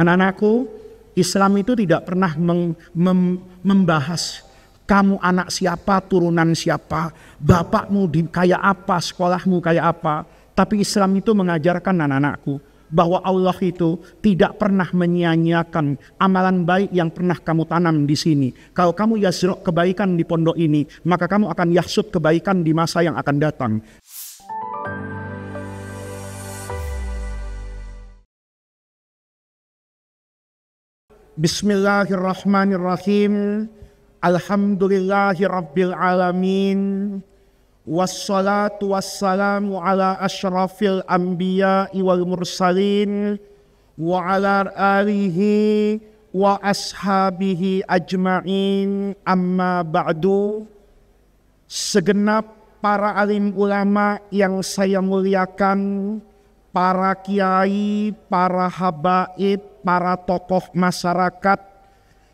Anak-anakku, Islam itu tidak pernah membahas kamu anak siapa, turunan siapa, bapakmu kayak apa, sekolahmu kayak apa. Tapi Islam itu mengajarkan anak-anakku bahwa Allah itu tidak pernah menyia-nyiakan amalan baik yang pernah kamu tanam di sini. Kalau kamu yazruk kebaikan di pondok ini, maka kamu akan yahsud kebaikan di masa yang akan datang. Bismillahirrahmanirrahim. Alhamdulillahi rabbil alamin. Wassalatu wassalamu ala ashrafil anbiya'i wal mursalin wa ala alihi wa ashabihi ajma'in, amma ba'du. Segenap para alim ulama yang saya muliakan, para kiai, para habaib, para tokoh masyarakat,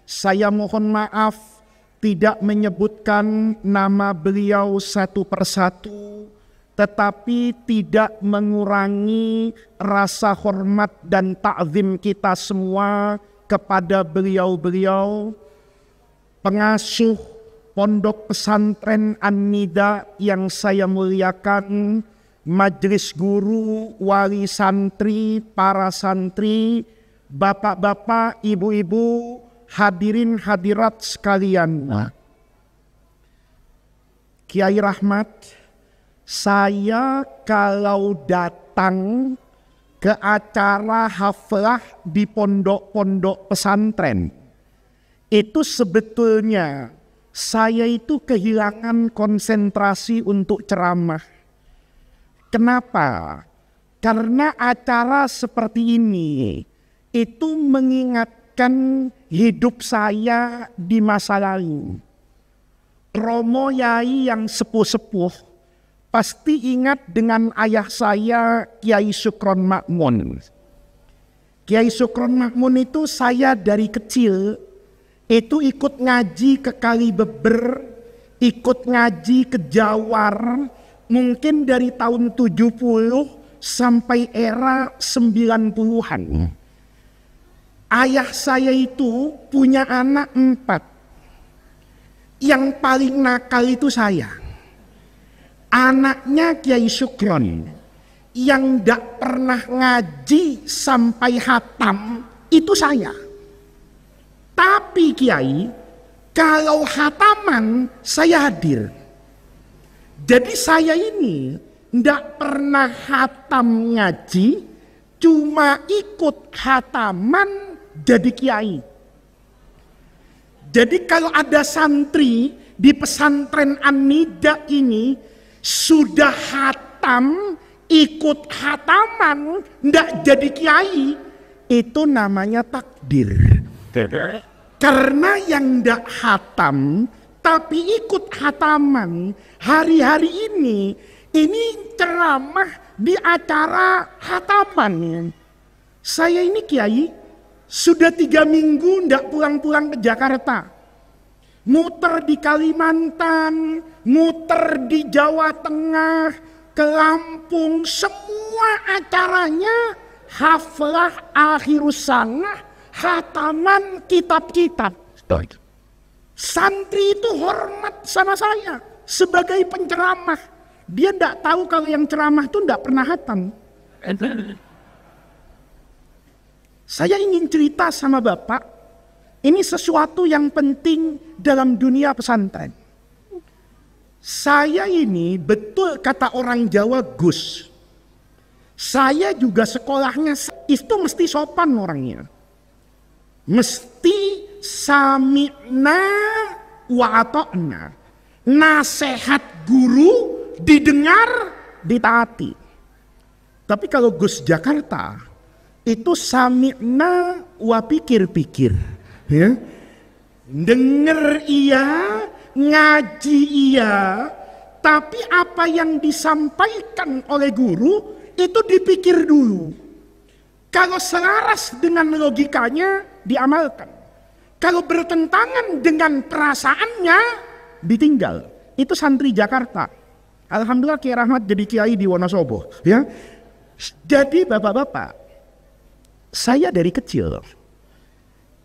saya mohon maaf tidak menyebutkan nama beliau satu persatu, tetapi tidak mengurangi rasa hormat dan ta'zim kita semua kepada beliau-beliau pengasuh Pondok Pesantren An-Nida yang saya muliakan, majelis guru, wali santri, para santri, bapak-bapak, ibu-ibu, hadirin hadirat sekalian. Kiai Rahmat, saya kalau datang ke acara haflah di pondok-pondok pesantren, itu sebetulnya saya itu kehilangan konsentrasi untuk ceramah. Kenapa? Karena acara seperti ini itu mengingatkan hidup saya di masa lalu. Romo Yai yang sepuh-sepuh pasti ingat dengan ayah saya, Kiai Sukron Makmun. Kiai Sukron Makmun itu saya dari kecil itu ikut ngaji ke Kalibeber, ikut ngaji ke Jawar, mungkin dari tahun 70 sampai era 90-an. Ayah saya itu punya anak 4. Yang paling nakal itu saya. Anaknya Kiai Sukron yang tidak pernah ngaji sampai hatam itu saya. Tapi Kiai, kalau hataman saya hadir. Jadi saya ini tidak pernah hatam ngaji, cuma ikut hataman jadi kiai. Jadi kalau ada santri di pesantren An-Nida ini sudah hatam, ikut hataman, tidak jadi kiai, itu namanya takdir. Karena yang tidak hatam tapi ikut hataman, hari-hari ini ceramah di acara hataman. Saya ini kiai sudah 3 minggu tidak pulang-pulang ke Jakarta. Muter di Kalimantan, muter di Jawa Tengah, ke Lampung, semua acaranya haflah akhirus sanah, hataman kitab-kitab. Santri itu hormat sama saya sebagai penceramah. Dia tidak tahu kalau yang ceramah itu tidak pernah hatam. Saya ingin cerita sama Bapak, ini sesuatu yang penting dalam dunia pesantren. Saya ini betul kata orang Jawa Gus. Saya juga sekolahnya itu mesti sopan orangnya. Mesti sami'na wa ata'na. Nasihat guru didengar, ditaati. Tapi kalau Gus Jakarta itu sami'na wa pikir-pikir, ya. Dengar iya, ngaji iya, tapi apa yang disampaikan oleh guru itu dipikir dulu. Kalau selaras dengan logikanya diamalkan. Kalau bertentangan dengan perasaannya ditinggal. Itu santri Jakarta. Alhamdulillah Kiai Rahmat jadi kiai di Wonosobo, ya. Jadi bapak-bapak, saya dari kecil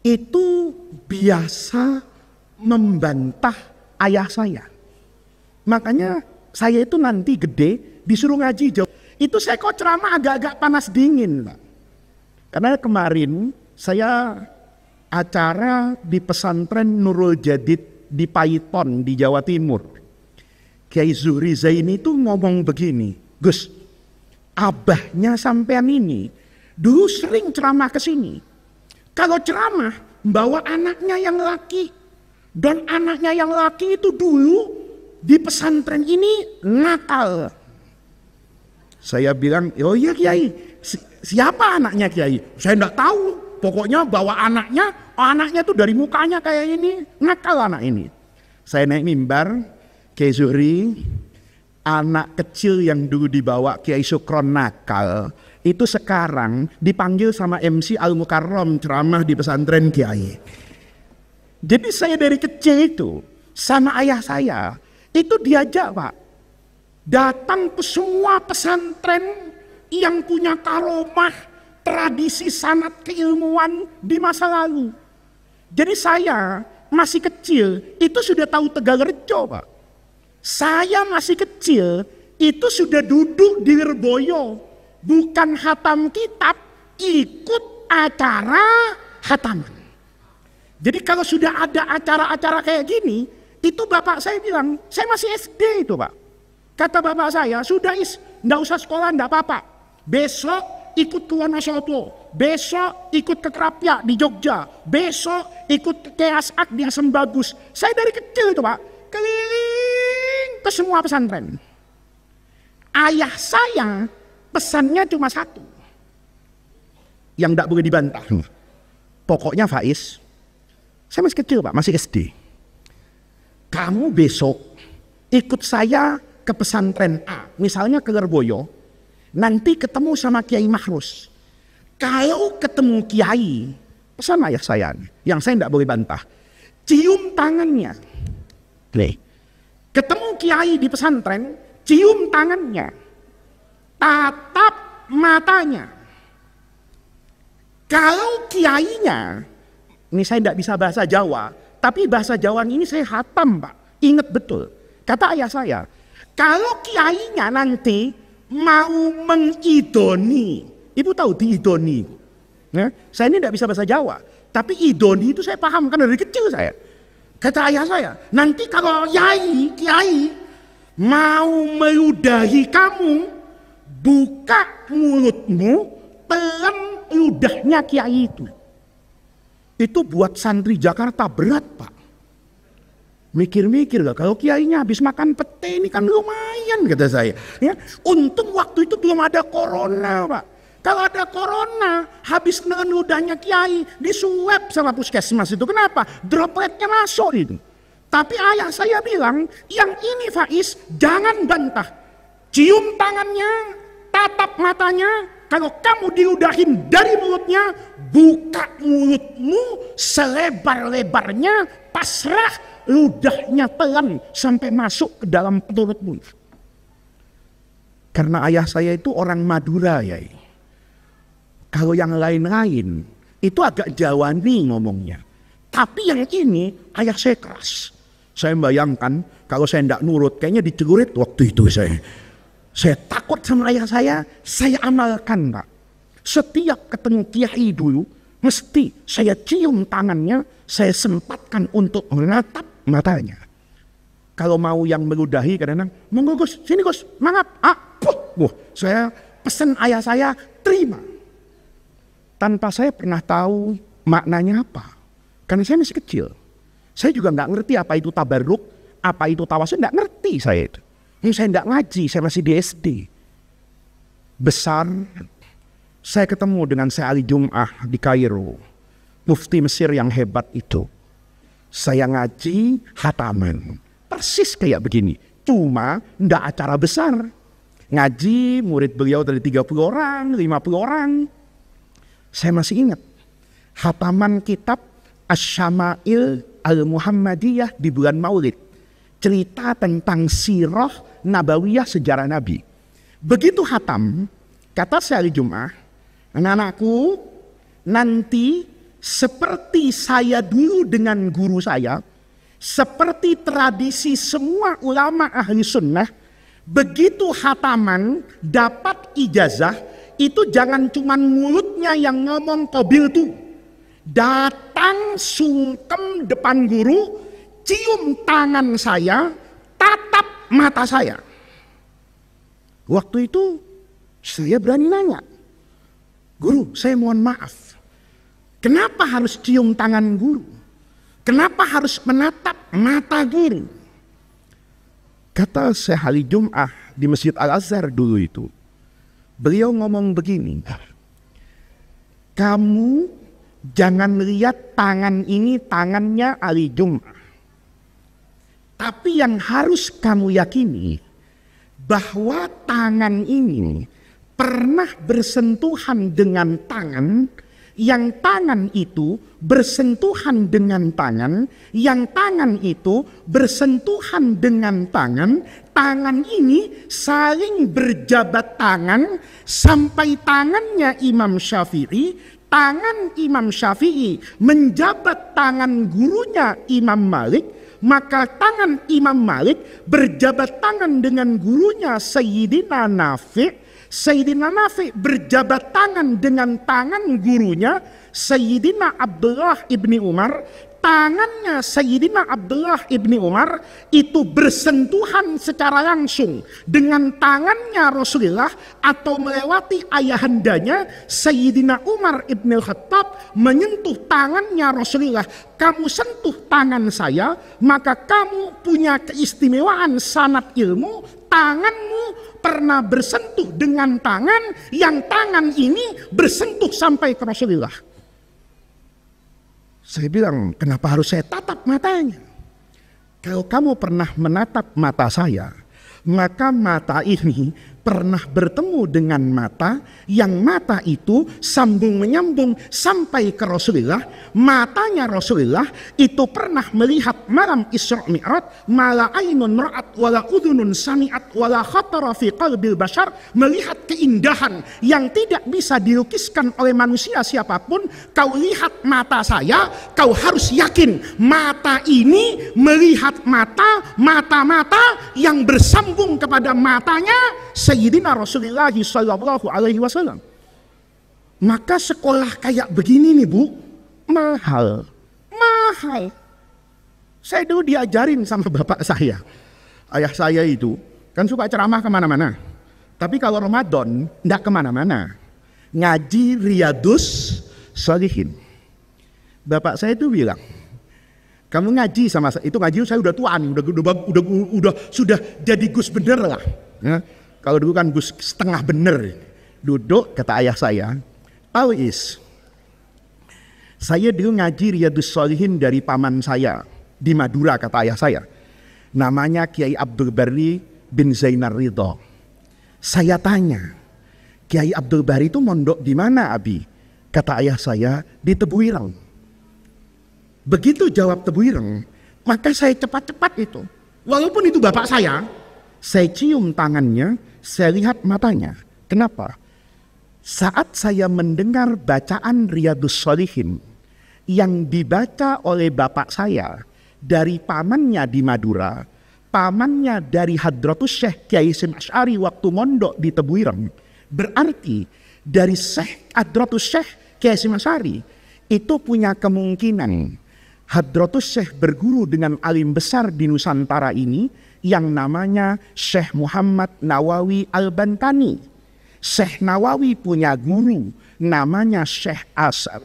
itu biasa membantah ayah saya. Makanya saya itu nanti gede disuruh ngaji jauh. Itu saya kok ceramah agak-agak panas dingin, Pak. Karena kemarin saya acara di pesantren Nurul Jadid di Paiton di Jawa Timur. Kiai Zuhri Zaini itu ngomong begini, Gus, abahnya sampean ini dulu sering ceramah ke sini. Kalau ceramah bawa anaknya yang laki, dan anaknya yang laki itu dulu di pesantren ini nakal. Saya bilang, oh iya Kiai, siapa anaknya Kiai? Saya enggak tahu, pokoknya bawa anaknya tuh dari mukanya kayak ini, nakal anak ini. Saya naik mimbar, Kiai Zuhri, anak kecil yang dulu dibawa Kiai Sukron nakal, itu sekarang dipanggil sama MC Al Mukarram ceramah di pesantren Kiai. Jadi saya dari kecil itu sama ayah saya itu diajak, Pak, datang ke semua pesantren yang punya karomah, tradisi sanad keilmuan di masa lalu. Jadi saya masih kecil itu sudah tahu Tegalrejo, Pak. Saya masih kecil itu sudah duduk di Lirboyo, bukan hatam kitab, ikut acara hataman. Jadi kalau sudah ada acara-acara kayak gini, itu bapak saya bilang, saya masih SD itu, Pak. Kata bapak saya, sudah nggak usah sekolah, nggak apa-apa. Besok ikut ke Wonosobo, besok ikut ke Krapyak di Jogja, besok ikut ke Asak di Asem Bagus. Saya dari kecil itu, Pak, keliling ke semua pesantren. Ayah saya pesannya cuma satu, yang nggak boleh dibantah. Pokoknya Faiz, saya masih kecil, Pak, masih SD. Kamu besok ikut saya ke pesantren A, misalnya ke Lirboyo, nanti ketemu sama Kiai Mahrus. Kalau ketemu Kiai, pesan ayah saya, yang saya tidak boleh bantah, cium tangannya. Nih, ketemu Kiai di pesantren, cium tangannya, tatap matanya. Kalau Kiainya, ini saya tidak bisa bahasa Jawa, tapi bahasa Jawa ini saya hatam, Pak, ingat betul. Kata ayah saya, kalau Kiainya nanti mau mengidoni, ibu tahu diidoni? Nah, saya ini tidak bisa bahasa Jawa, tapi idoni itu saya paham kan dari kecil saya. Kata ayah saya, nanti kalau Kiai mau meludahi kamu, buka mulutmu, telan ludahnya Kiai itu. Itu buat santri Jakarta berat, Pak. Mikir-mikir lah, kalau Kiainya habis makan pete ini kan lumayan, kata saya. Ya, untung waktu itu belum ada corona, Pak. Kalau ada corona, habis nelen ludahnya Kiai, disuap sama puskesmas itu. Kenapa? Dropletnya masuk itu. Tapi ayah saya bilang, yang ini Faiz, jangan bantah. Cium tangannya, tatap matanya. Kalau kamu diludahin dari mulutnya, buka mulutmu selebar-lebarnya, pasrah, ludahnya telan sampai masuk ke dalam perutmu. Karena ayah saya itu orang Madura, ya. Kalau yang lain-lain itu agak Jawa nih ngomongnya. Tapi yang ini ayah saya keras. Saya bayangkan kalau saya tidak nurut, kayaknya dicelurit waktu itu saya. Saya takut sama ayah saya amalkan, Pak. Setiap ketemu Kiai dulu, mesti saya cium tangannya, saya sempatkan untuk menatap matanya. Kalau mau yang meludahi kadang-kadang, monggo Gus, sini Gus, mangap. Saya pesan ayah saya, terima. Tanpa saya pernah tahu maknanya apa. Karena saya masih kecil. Saya juga nggak ngerti apa itu tabarruk, apa itu tawasul, nggak ngerti saya itu. Saya tidak ngaji, saya masih di SD. Besar, saya ketemu dengan Syekh Ali Jum'ah di Kairo. Mufti Mesir yang hebat itu. Saya ngaji hataman. Persis kayak begini. Cuma tidak acara besar. Ngaji, murid beliau dari 30 orang, 50 orang. Saya masih ingat. Hataman kitab Asy-Syama'il Al-Muhammadiyah di bulan Maulid. Cerita tentang sirah nabawiyah sejarah Nabi. Begitu hatam, kata Syekh Ali Jum'ah, anak-anakku, nanti seperti saya dulu dengan guru saya, seperti tradisi semua ulama ahli sunnah, begitu khataman dapat ijazah, itu jangan cuma mulutnya yang ngomong qabil tuh. Datang sungkem depan guru, cium tangan saya, tatap mata saya. Waktu itu saya berani nanya, guru, saya mohon maaf, kenapa harus cium tangan guru? Kenapa harus menatap mata guru? Kata Syekh Ali Jum'ah di Masjid Al-Azhar dulu itu, beliau ngomong begini, kamu jangan lihat tangan ini tangannya Ali Jum'ah. Tapi yang harus kamu yakini, bahwa tangan ini pernah bersentuhan dengan tangan, yang tangan itu bersentuhan dengan tangan, yang tangan itu bersentuhan dengan tangan, tangan ini saling berjabat tangan sampai tangannya Imam Syafi'i, tangan Imam Syafi'i menjabat tangan gurunya Imam Malik, maka tangan Imam Malik berjabat tangan dengan gurunya Sayyidina Nafi', Sayyidina Nafi' berjabat tangan dengan tangan gurunya Sayyidina Abdullah ibni Umar, tangannya Sayyidina Abdullah ibni Umar itu bersentuhan secara langsung dengan tangannya Rasulullah atau melewati ayahandanya Sayyidina Umar ibn Khattab menyentuh tangannya Rasulullah. Kamu sentuh tangan saya, maka kamu punya keistimewaan sanad ilmu, tanganmu pernah bersentuh dengan tangan yang tangan ini bersentuh sampai ke Rasulullah. Saya bilang, kenapa harus saya tatap matanya? Kalau kamu pernah menatap mata saya, maka mata ini pernah bertemu dengan mata, yang mata itu sambung menyambung sampai ke Rasulullah. Matanya Rasulullah itu pernah melihat malam Isra Mi'raj, mala ainun ra'at wala udhunun sami'at wala khatara fi qalbil bashar, melihat keindahan yang tidak bisa dilukiskan oleh manusia siapapun. Kau lihat mata saya, kau harus yakin mata ini melihat mata-mata yang bersambung kepada matanya Sayyidina Rasulullah sallallahu alaihi wasallam. Maka sekolah kayak begini nih Bu, mahal. Saya dulu diajarin sama bapak saya. Ayah saya itu kan suka ceramah kemana-mana. Tapi kalau Ramadan enggak kemana-mana, ngaji Riyadus Shalihin. Bapak saya itu bilang, kamu ngaji sama saya, itu ngaji saya udah tuaan, udah sudah jadi Gus bener lah. Ya. Kalau dulu kan Gus setengah bener. Duduk, kata ayah saya, tahu saya dulu ngaji Riyadus Shalihin dari paman saya di Madura, kata ayah saya. Namanya Kiai Abdul Bari bin Zainar Ridho. Saya tanya, Kiai Abdul Bari itu mondok di mana, Abi? Kata ayah saya, di Tebuireng. Begitu jawab Tebuireng, maka saya cepat-cepat itu. Walaupun itu bapak saya cium tangannya, saya lihat matanya. Kenapa? Saat saya mendengar bacaan Riyadus Shalihin yang dibaca oleh bapak saya dari pamannya di Madura, pamannya dari Hadratus Syekh Kiai Hasyim Asy'ari waktu mondok di Tebuireng, berarti dari Syekh Hadratus Syekh Kiai Hasyim Asy'ari itu punya kemungkinan Hadratus Syekh berguru dengan alim besar di Nusantara ini yang namanya Syekh Muhammad Nawawi Al-Bantani. Syekh Nawawi punya guru namanya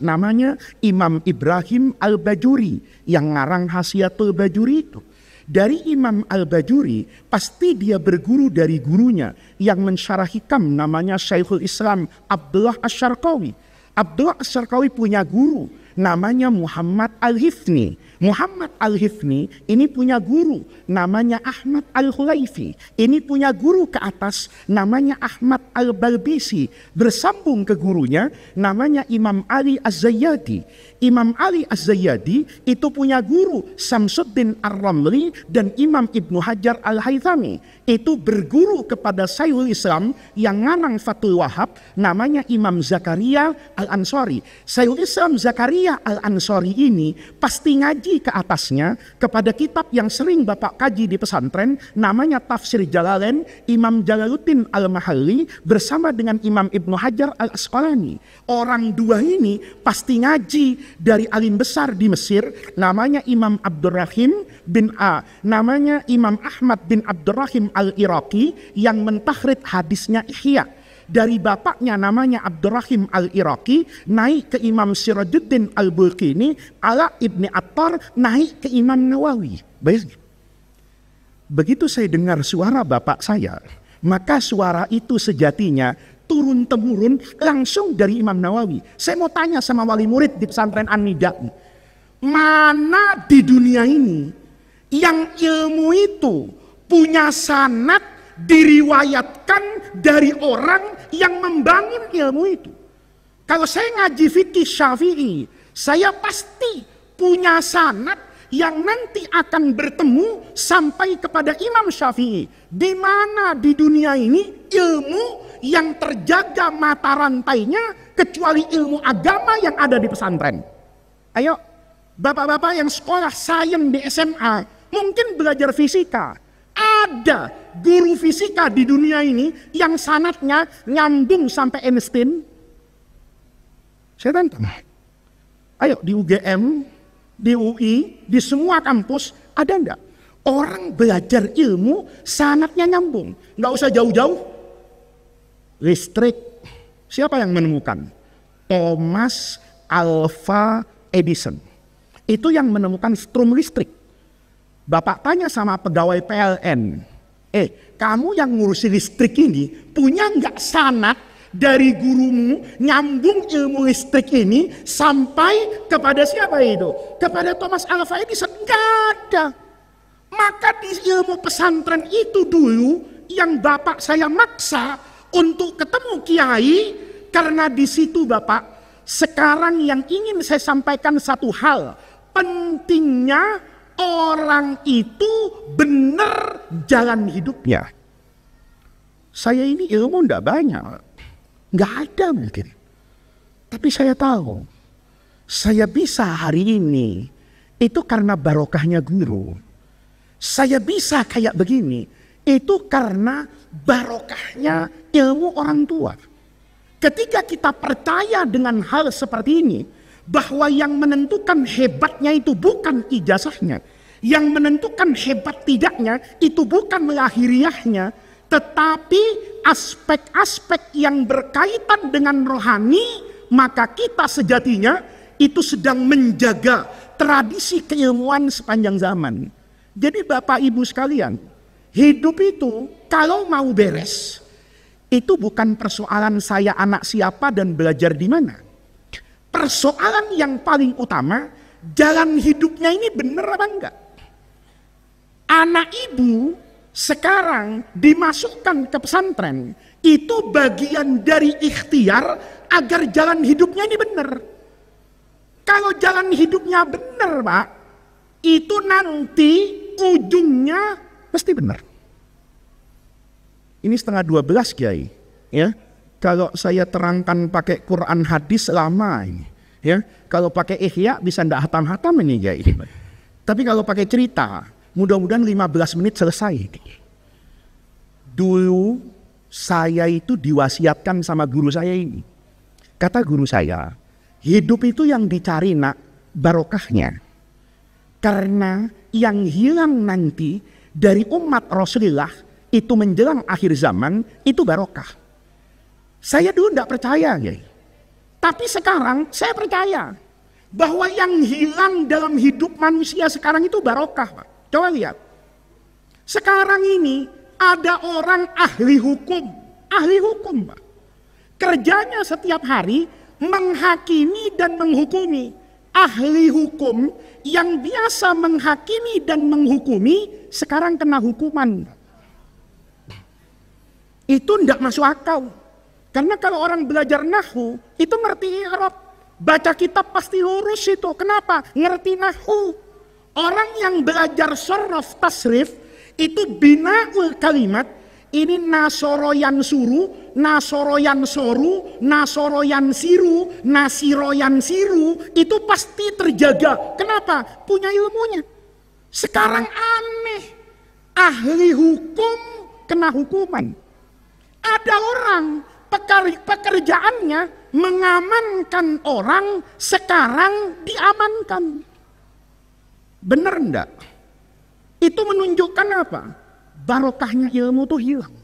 namanya Imam Ibrahim Al-Bajuri yang ngarang Hasyiatul Bajuri itu. Dari Imam Al-Bajuri pasti dia berguru dari gurunya yang mensyarah hikam namanya Syekhul Islam Abdullah Asy-Syarqawi. Abdullah Asy-Syarqawi punya guru namanya Muhammad Al-Hifni. Muhammad Al-Hifni ini punya guru namanya Ahmad Al-Hulaifi. Ini punya guru ke atas namanya Ahmad Al-Balbisi. Bersambung ke gurunya namanya Imam Ali Az-Zayyadi. Imam Ali Az-Zayyadi itu punya guru Samsuddin Ar-Ramli dan Imam Ibnu Hajar Al-Haythami. Itu berguru kepada Syekhul Islam yang ngarang Fathul Wahab namanya Imam Zakaria Al-Ansari. Syekhul Islam Zakaria Al-Ansari ini pasti ngaji ke atasnya kepada kitab yang sering Bapak kaji di pesantren namanya Tafsir Jalalain Imam Jalaluddin Al-Mahalli bersama dengan Imam Ibnu Hajar Al-Asqalani. Orang dua ini pasti ngaji dari alim besar di Mesir namanya Imam Abdurrahim bin namanya Imam Ahmad bin Abdurrahim Al-Iraqi yang mentahrid hadisnya Ihya. Dari bapaknya namanya Abdurrahim Al-Iraqi naik ke Imam Sirajuddin Al-Bulqini, Ala Ibni Attar naik ke Imam Nawawi. Begitu saya dengar suara bapak saya, maka suara itu sejatinya turun-temurun langsung dari Imam Nawawi. Saya mau tanya sama wali murid di pesantren An-Nida, mana di dunia ini yang ilmu itu punya sanad diriwayatkan dari orang yang membangun ilmu itu? Kalau saya ngaji fikih Syafi'i, saya pasti punya sanad yang nanti akan bertemu sampai kepada Imam Syafi'i. Di mana di dunia ini ilmu yang terjaga mata rantainya kecuali ilmu agama yang ada di pesantren? Ayo, bapak-bapak yang sekolah sains di SMA, mungkin belajar fisika. Ada guru fisika di dunia ini yang sanadnya nyambung sampai Einstein? Saya tantang. Ayo di UGM, di UI, di semua kampus ada enggak? Orang belajar ilmu sanadnya nyambung. Nggak usah jauh-jauh. Listrik, siapa yang menemukan? Thomas Alva Edison. Itu yang menemukan strum listrik. Bapak tanya sama pegawai PLN, kamu yang ngurusi listrik ini punya nggak sanad dari gurumu nyambung ilmu listrik ini sampai kepada siapa itu? Kepada Thomas Alva Edison? Nggak ada. Maka di ilmu pesantren itu dulu yang bapak saya maksa untuk ketemu kiai, karena di situ bapak, sekarang yang ingin saya sampaikan satu hal, pentingnya orang itu benar jalan hidupnya. Saya ini ilmu enggak banyak, enggak ada mungkin. Tapi saya tahu, saya bisa hari ini itu karena barokahnya guru. Saya bisa kayak begini, itu karena barokahnya ilmu orang tua. Ketika kita percaya dengan hal seperti ini, bahwa yang menentukan hebatnya itu bukan ijazahnya, yang menentukan hebat tidaknya itu bukan lahiriahnya, tetapi aspek-aspek yang berkaitan dengan rohani, maka kita sejatinya itu sedang menjaga tradisi keilmuan sepanjang zaman. Jadi Bapak Ibu sekalian, hidup itu kalau mau beres, itu bukan persoalan saya anak siapa dan belajar di mana. Persoalan yang paling utama, jalan hidupnya ini benar apa enggak? Anak ibu sekarang dimasukkan ke pesantren, itu bagian dari ikhtiar agar jalan hidupnya ini benar. Kalau jalan hidupnya benar, Pak, itu nanti ujungnya pasti benar. Ini 11:30 Kiai, ya. Kalau saya terangkan pakai Quran hadis lama ini, ya. Kalau pakai ihya bisa ndak hatam-hatam ini ya ini. Tapi kalau pakai cerita, mudah-mudahan 15 menit selesai. Dulu saya itu diwasiatkan sama guru saya ini. Kata guru saya, hidup itu yang dicari nak barokahnya. Karena yang hilang nanti dari umat Rasulullah itu menjelang akhir zaman itu barokah. Saya dulu tidak percaya, ya. Tapi sekarang saya percaya bahwa yang hilang dalam hidup manusia sekarang itu barokah, Pak. Coba lihat. Sekarang ini ada orang ahli hukum, Pak. Kerjanya setiap hari menghakimi dan menghukumi. Ahli hukum yang biasa menghakimi dan menghukumi sekarang kena hukuman. Itu tidak masuk akal. Karena kalau orang belajar nahwu itu ngerti i'rab. Baca kitab pasti lurus itu. Kenapa? Ngerti nahwu. Orang yang belajar sorof tasrif itu bina'ul kalimat. Ini nasoroyan suru, nasoroyan soru, nasoroyan siru, nasiroyan siru. Itu pasti terjaga. Kenapa? Punya ilmunya. Sekarang aneh. Ahli hukum kena hukuman. Ada orang pekerjaannya mengamankan orang, sekarang diamankan. Benar enggak? Itu menunjukkan apa? Barokahnya ilmu tuh hilang.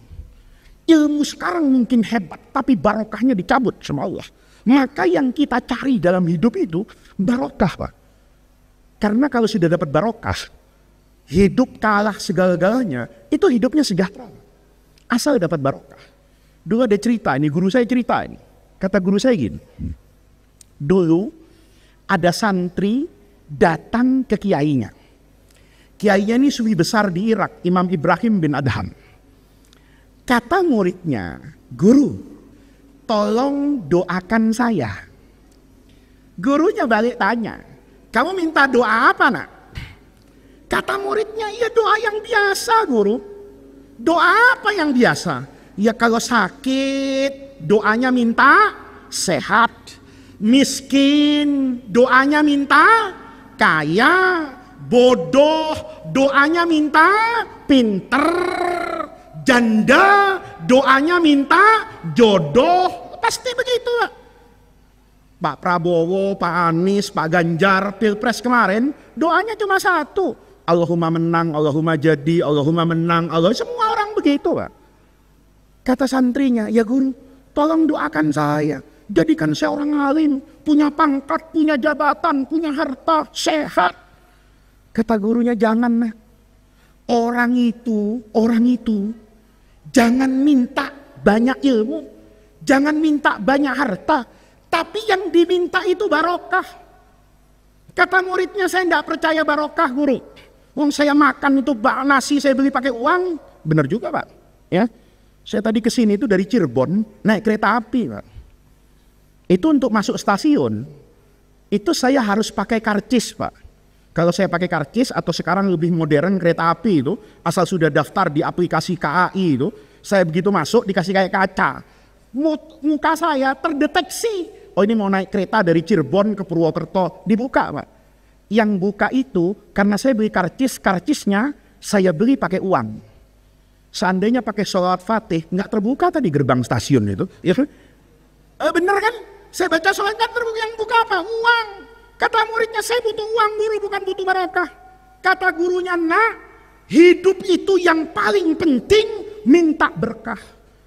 Ilmu sekarang mungkin hebat, tapi barokahnya dicabut sama Allah. Maka yang kita cari dalam hidup itu barokah, Pak. Karena kalau sudah dapat barokah, hidup kalah segala-galanya, itu hidupnya sejahtera. Asal dapat barokah. Dulu ada cerita, ini guru saya cerita ini. Kata guru saya gini, dulu ada santri datang ke kiainya. Kiainya ini sufi besar di Irak, Imam Ibrahim bin Adham. Kata muridnya, guru, tolong doakan saya. Gurunya balik tanya, kamu minta doa apa nak? Kata muridnya, ya doa yang biasa guru. Doa apa yang biasa? Ya kalau sakit, doanya minta sehat. Miskin, doanya minta kaya. Bodoh, doanya minta pinter. Janda, doanya minta jodoh. Pasti begitu. Pak Prabowo, Pak Anies, Pak Ganjar, Pilpres kemarin, doanya cuma satu. Allahumma menang, Allahumma jadi, Allahumma menang, Allah. Semua orang begitu, Pak. Kata santrinya, ya guru, tolong doakan saya. Jadikan saya orang alim, punya pangkat, punya jabatan, punya harta, sehat. Kata gurunya, jangan nak. Orang itu jangan minta banyak ilmu, jangan minta banyak harta, tapi yang diminta itu barokah. Kata muridnya, saya tidak percaya barokah guru. Wong saya makan itu nasi saya beli pakai uang. Benar juga Pak. Ya, saya tadi kesini itu dari Cirebon naik kereta api Pak. Itu untuk masuk stasiun, itu saya harus pakai karcis Pak. Kalau saya pakai karcis atau sekarang lebih modern kereta api itu, asal sudah daftar di aplikasi KAI itu, saya begitu masuk dikasih kayak kaca. Muka saya terdeteksi. Oh ini mau naik kereta dari Cirebon ke Purwokerto, dibuka Pak. Yang buka itu karena saya beli karcis, karcisnya saya beli pakai uang. Seandainya pakai sholawat fatih, nggak terbuka tadi gerbang stasiun itu. Ya, bener kan? Saya baca sholawat nggak terbuka, yang buka apa? Uang. Kata muridnya, saya butuh uang guru, bukan butuh barokah. Kata gurunya, nak, hidup itu yang paling penting minta berkah.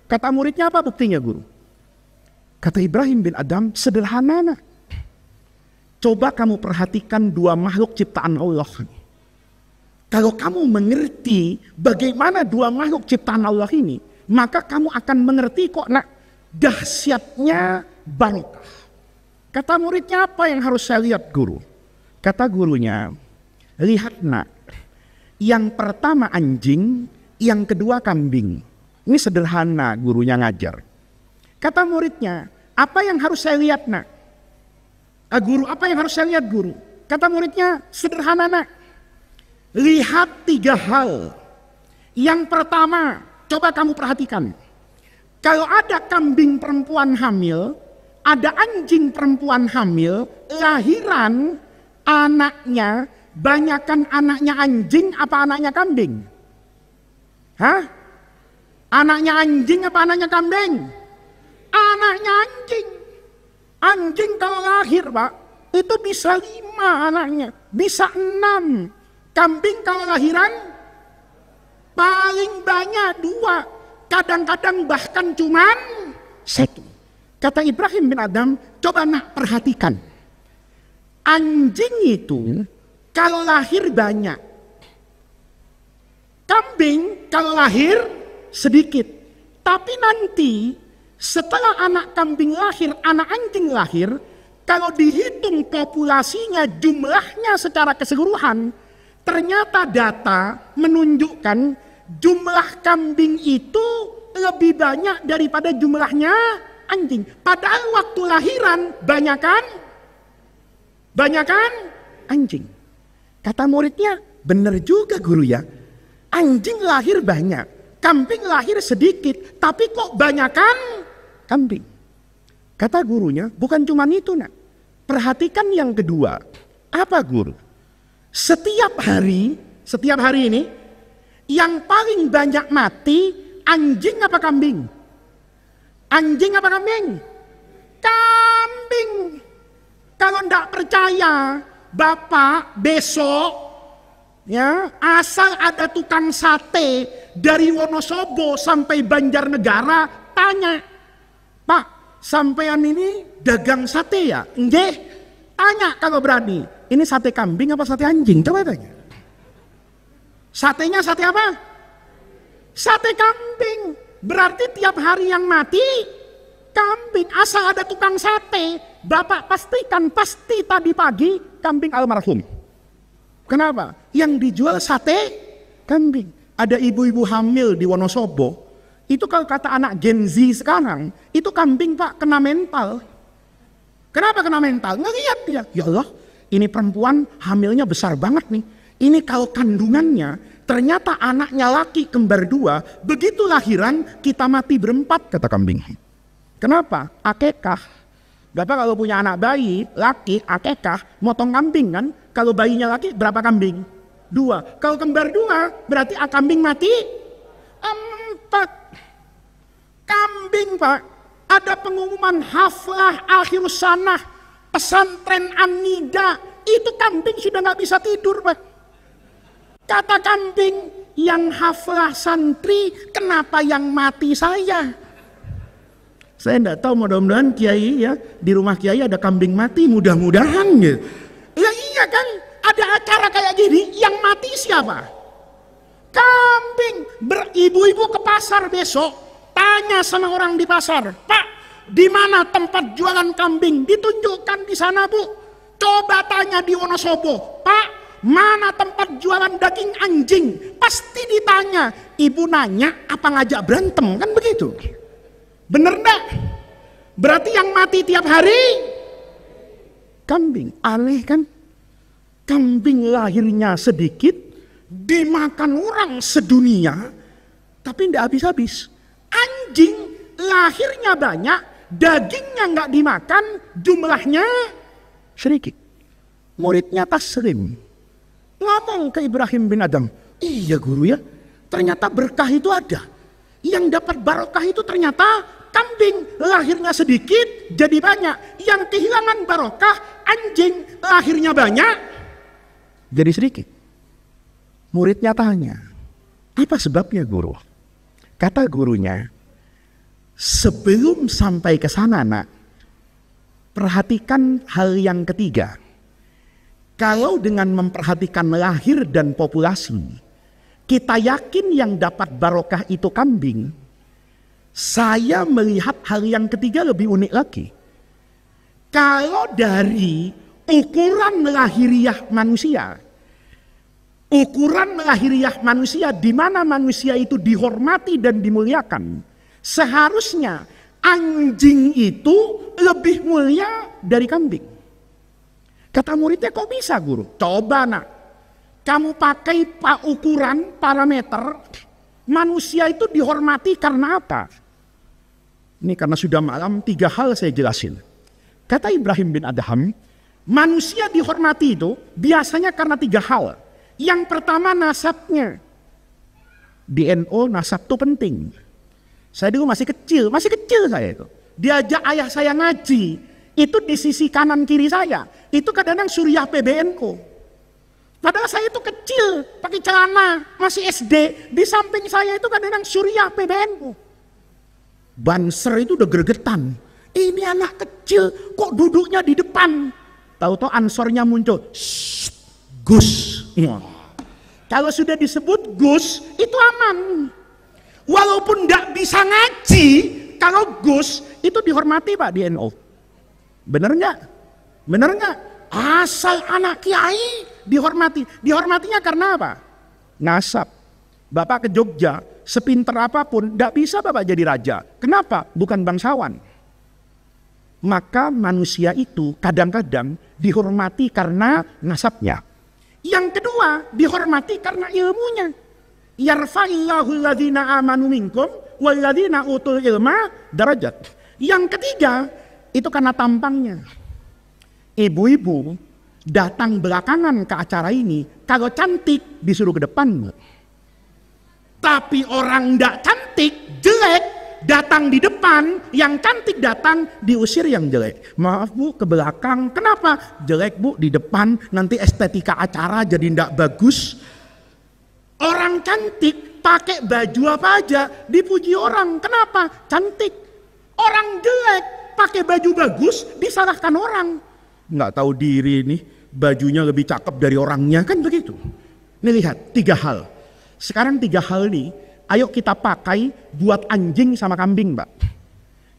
Kata muridnya, apa buktinya guru? Kata Ibrahim bin Adham, sederhana nak. Coba kamu perhatikan dua makhluk ciptaan Allah. Kalau kamu mengerti bagaimana dua makhluk ciptaan Allah ini, maka kamu akan mengerti kok nak, dahsyatnya barokah. Kata muridnya, apa yang harus saya lihat guru? Kata gurunya, lihat nak, yang pertama anjing, yang kedua kambing. Ini sederhana gurunya ngajar. Kata muridnya, apa yang harus saya lihat nak? Guru, apa yang harus saya lihat guru? Kata muridnya, sederhana nak. Lihat tiga hal. Yang pertama, coba kamu perhatikan. Kalau ada kambing perempuan hamil, ada anjing perempuan hamil, lahiran anaknya, banyakan anaknya anjing apa anaknya kambing? Hah? Anaknya anjing apa anaknya kambing? Anaknya anjing. Anjing kalau lahir Pak, itu bisa 5 anaknya, bisa 6. Kambing kalau lahiran, paling banyak 2. Kadang-kadang bahkan cuman 1. Kata Ibrahim bin Adham, coba nak perhatikan. Anjing itu kalau lahir banyak. Kambing kalau lahir sedikit. Tapi nanti setelah anak kambing lahir, anak anjing lahir, Kalau dihitung populasinya, jumlahnya secara keseluruhan, ternyata data menunjukkan jumlah kambing itu lebih banyak daripada jumlahnya anjing. Padahal waktu lahiran banyak kan? Banyak kan? Anjing. Kata muridnya, benar juga guru ya. Anjing lahir banyak, kambing lahir sedikit, tapi kok banyak kan kambing? Kata gurunya, bukan cuma itu nak. Perhatikan yang kedua. Apa guru? Setiap hari ini, yang paling banyak mati, anjing apa kambing? Anjing apa kambing? Kambing. Kalau ndak percaya, Bapak besok, ya, asal ada tukang sate dari Wonosobo sampai Banjarnegara, tanya, Pak, sampean ini dagang sate ya? Nggih. Tanya kalau berani, ini sate kambing apa sate anjing? Coba tanya. Satenya sate apa? Sate kambing. Berarti tiap hari yang mati kambing. Asal ada tukang sate, Bapak pastikan pasti tadi pagi kambing almarhum. Kenapa? Yang dijual sate kambing. Ada ibu-ibu hamil di Wonosobo. Itu kalau kata anak Gen Z sekarang, itu kambing Pak kena mental. Kenapa kena mental? Ngeliat dia, ya Allah, ini perempuan hamilnya besar banget nih. Ini kalau kandungannya, ternyata anaknya laki kembar 2, begitu lahiran kita mati berempat, kata kambing. Kenapa? Akekah. Bapak kalau punya anak bayi, laki, akekah, motong kambing kan? Kalau bayinya laki, berapa kambing? 2. Kalau kembar 2, berarti kambing mati 4. Kambing Pak, ada pengumuman haflah akhir sanah pesantren An-Nida, itu kambing sudah nggak bisa tidur Pak. Kata kambing, yang haflah santri, kenapa yang mati saya? Saya enggak tahu, mudah-mudahan kiai ya, di rumah kiai ada kambing mati, mudah-mudahan gitu. Ya iya kan, ada acara kayak gini, yang mati siapa? Kambing. Ibu-ibu ke pasar besok, tanya sama orang di pasar, Pak, di mana tempat jualan kambing? Ditunjukkan di sana Bu. Coba tanya di Wonosobo, Pak, mana tempat jualan daging anjing? Pasti ditanya. Ibu nanya, apa ngajak berantem? Kan begitu. Bener enggak? Berarti yang mati tiap hari kambing. Aneh kan? Kambing lahirnya sedikit, dimakan orang sedunia, tapi enggak habis-habis. Anjing lahirnya banyak, dagingnya enggak dimakan, jumlahnya sedikit. Muridnya Taslim ngomong ke Ibrahim bin Adam, iya guru ya, ternyata berkah itu ada. Yang dapat barokah itu ternyata kambing, lahirnya sedikit jadi banyak. Yang kehilangan barokah, anjing, lahirnya banyak jadi sedikit. Muridnya tanya, apa sebabnya guru? Kata gurunya, sebelum sampai ke sana nak, perhatikan hal yang ketiga. Kalau dengan memperhatikan lahir dan populasi, kita yakin yang dapat barokah itu kambing, saya melihat hal yang ketiga lebih unik lagi. Kalau dari ukuran lahiriah manusia di mana manusia itu dihormati dan dimuliakan, seharusnya anjing itu lebih mulia dari kambing. Kata muridnya, kok bisa guru? Coba nak, kamu pakai ukuran parameter, manusia itu dihormati karena apa? Ini karena sudah malam, 3 hal saya jelasin. Kata Ibrahim bin Adham, manusia dihormati itu biasanya karena 3 hal. Yang pertama nasabnya. DNA nasab itu penting. Saya dulu masih kecil saya itu. Diajak ayah saya ngaji, itu di sisi kanan kiri saya, itu kadang-kadang Suriah PBNU. Padahal saya itu kecil, pakai celana, masih SD, di samping saya itu kadang-kadang Suriah PBNU. Banser itu udah gregetan. Ini anak kecil, kok duduknya di depan? Tahu-tahu ansornya muncul, Gus. Kalau sudah disebut Gus, itu aman. Walaupun nggak bisa ngaji, kalau Gus itu dihormati Pak di NU. Bener nggak? Bener nggak? Asal anak kiai dihormati. Dihormatinya karena apa? Nasab. Bapak ke Jogja, sepinter apapun, tidak bisa bapak jadi raja. Kenapa? Bukan bangsawan. Maka manusia itu kadang-kadang dihormati karena nasabnya. Yang kedua, dihormati karena ilmunya. Yarfa'illahu alladhina amanu minkum walladhina utul ilma darajat. Yang ketiga, itu karena tampangnya. Ibu-ibu datang belakangan ke acara ini, kalau cantik disuruh ke depan. Tapi orang tidak cantik, jelek, datang di depan, yang cantik datang, diusir yang jelek. Maaf bu, ke belakang. Kenapa? Jelek bu, di depan, nanti estetika acara jadi tidak bagus. Orang cantik pakai baju apa aja, dipuji orang. Kenapa? Cantik. Orang jelek pakai baju bagus, disalahkan orang. Nggak tahu diri nih, bajunya lebih cakep dari orangnya, kan begitu. Nih lihat, 3 hal. Sekarang 3 hal nih, ayo kita pakai buat anjing sama kambing, Mbak.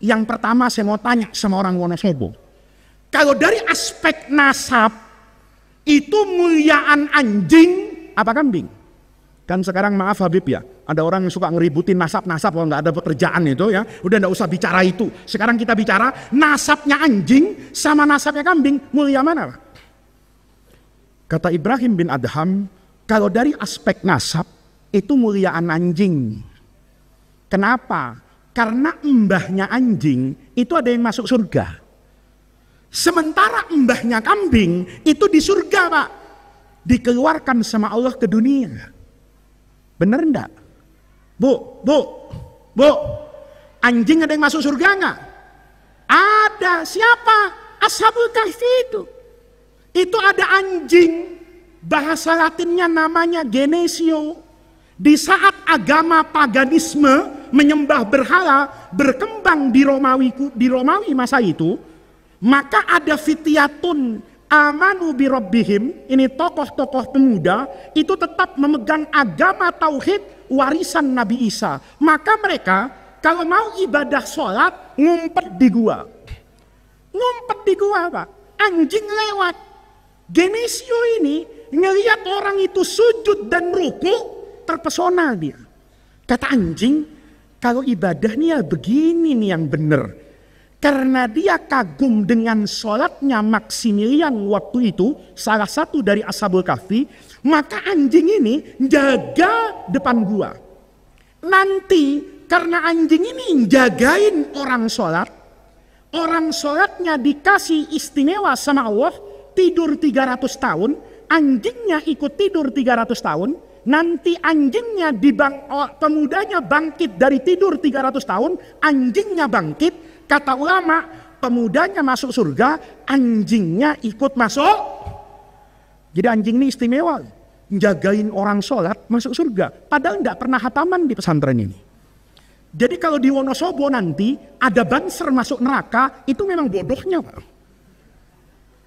Yang pertama saya mau tanya sama orang Wonosobo. Kalau dari aspek nasab, itu muliaan anjing apa kambing? Kan sekarang maaf Habib ya, ada orang yang suka ngeributin nasab-nasab kalau nggak ada pekerjaan itu ya. Udah nggak usah bicara itu. Sekarang kita bicara nasabnya anjing sama nasabnya kambing, mulia mana? Kata Ibrahim bin Adham, kalau dari aspek nasab, itu muliaan anjing. Kenapa? Karena mbahnya anjing itu ada yang masuk surga. Sementara mbahnya kambing itu di surga Pak. Dikeluarkan sama Allah ke dunia. Bener enggak? Bu, anjing ada yang masuk surga enggak? Ada. Siapa? Ashabul Kahfi itu. Itu ada anjing. Bahasa Latinnya namanya Genesio. Di saat agama paganisme menyembah berhala berkembang di Romawi masa itu, maka ada fityatun amanu bi rabbihim, ini tokoh-tokoh pemuda itu tetap memegang agama tauhid warisan Nabi Isa. Maka mereka kalau mau ibadah sholat ngumpet di gua. Ngumpet di gua Pak. Anjing lewat. Genesio ini ngelihat orang itu sujud dan ruku, terpesona dia. Kata anjing, kalau ibadah nih ya begini nih yang benar. Karena dia kagum dengan sholatnya Maximilian waktu itu, salah satu dari Ashabul Kahfi, maka anjing ini jaga depan gua. Nanti karena anjing ini jagain orang sholatnya dikasih istimewa sama Allah, tidur 300 tahun, anjingnya ikut tidur 300 tahun, nanti anjingnya pemudanya bangkit dari tidur 300 tahun, anjingnya bangkit, kata ulama, pemudanya masuk surga, anjingnya ikut masuk. Jadi anjing ini istimewa, jagain orang sholat masuk surga, padahal tidak pernah hataman di pesantren ini. Jadi kalau di Wonosobo nanti ada banser masuk neraka, itu memang bodohnya Pak.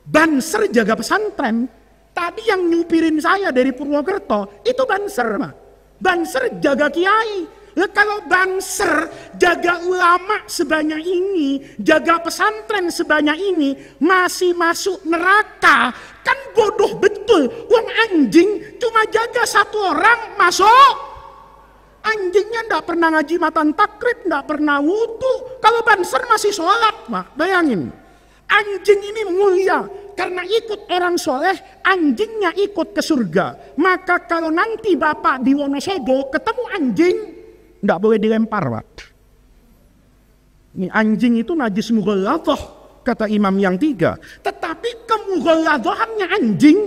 Banser jaga pesantren. Tadi yang nyupirin saya dari Purwokerto itu banser, Pak. Banser jaga kiai. Kalau banser jaga ulama sebanyak ini, jaga pesantren sebanyak ini, masih masuk neraka, kan bodoh betul. Wong anjing cuma jaga 1 orang masuk. Anjingnya ndak pernah ngaji matan takrib, ndak pernah wudu. Kalau banser masih sholat, Pak. Bayangin. Anjing ini mulia karena ikut orang soleh, anjingnya ikut ke surga. Maka kalau nanti Bapak di Wonosobo ketemu anjing, nggak boleh dilempar Pak. Ini anjing itu najis mughalladhah, kata imam yang 3. Tetapi kemughalladhahannya anjing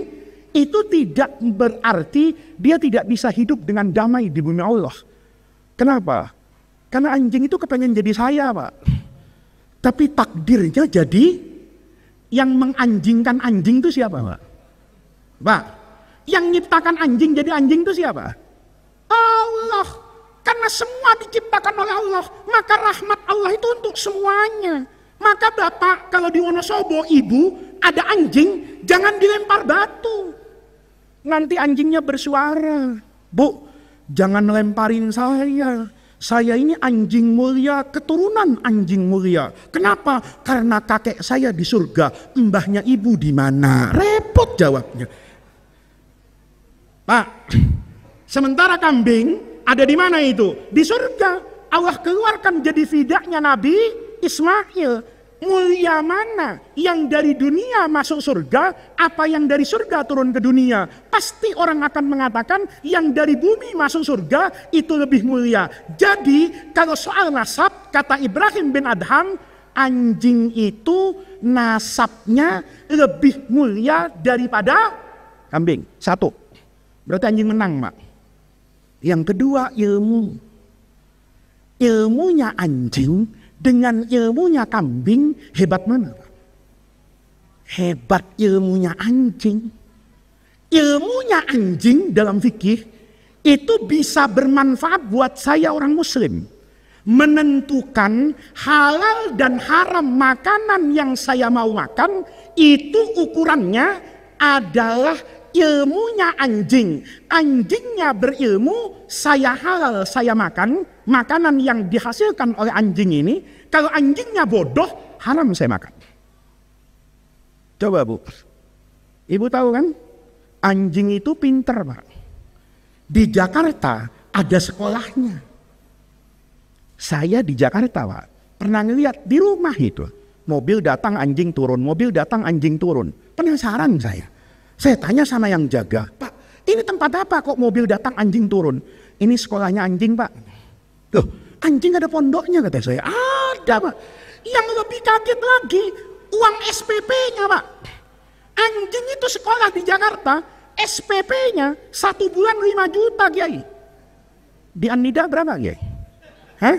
itu tidak berarti dia tidak bisa hidup dengan damai di bumi Allah. Kenapa? Karena anjing itu kepengen jadi saya Pak. Tapi takdirnya jadi yang menganjingkan anjing itu siapa Pak? Pak, yang nyiptakan anjing jadi anjing itu siapa? Allah. Karena semua diciptakan oleh Allah, maka rahmat Allah itu untuk semuanya. Maka Bapak kalau di Wonosobo ibu ada anjing, jangan dilempar batu. Nanti anjingnya bersuara, Bu, jangan lemparin saya Saya ini anjing mulia, keturunan anjing mulia. Kenapa? Karena kakek saya di surga, mbahnya ibu di mana? Repot jawabnya. Pak, sementara kambing ada di mana itu? Di surga. Allah keluarkan jadi fidaknya Nabi Ismail. Mulia mana? Yang dari dunia masuk surga, apa yang dari surga turun ke dunia? Pasti orang akan mengatakan yang dari bumi masuk surga itu lebih mulia. Jadi kalau soal nasab, kata Ibrahim bin Adham, anjing itu nasabnya lebih mulia daripada kambing. Satu, berarti anjing menang, Mak. Yang kedua, ilmu. Ilmunya anjing dengan ilmunya kambing hebat mana, Pak? Hebat ilmunya anjing. Ilmunya anjing dalam fikih itu bisa bermanfaat buat saya orang muslim. Menentukan halal dan haram makanan yang saya mau makan, itu ukurannya adalah ilmunya anjing. Anjingnya berilmu, saya halal, saya makan. Makanan yang dihasilkan oleh anjing ini, kalau anjingnya bodoh, haram saya makan. Coba Bu, Ibu tahu kan? Anjing itu pinter, Pak. Di Jakarta ada sekolahnya. Saya di Jakarta, Pak, pernah ngeliat di rumah itu. Mobil datang, anjing turun. Mobil datang, anjing turun. Penasaran saya. Saya tanya sama yang jaga, Pak, ini tempat apa kok mobil datang, anjing turun? Ini sekolahnya anjing, Pak. Loh, anjing ada pondoknya, kata saya. Ada, Pak. Yang lebih kaget lagi, uang SPP-nya, Pak. Anjing itu sekolah di Jakarta, SPP-nya 1 bulan 5 juta, Kiai. Di An-Nida berapa, Kiai? Hah?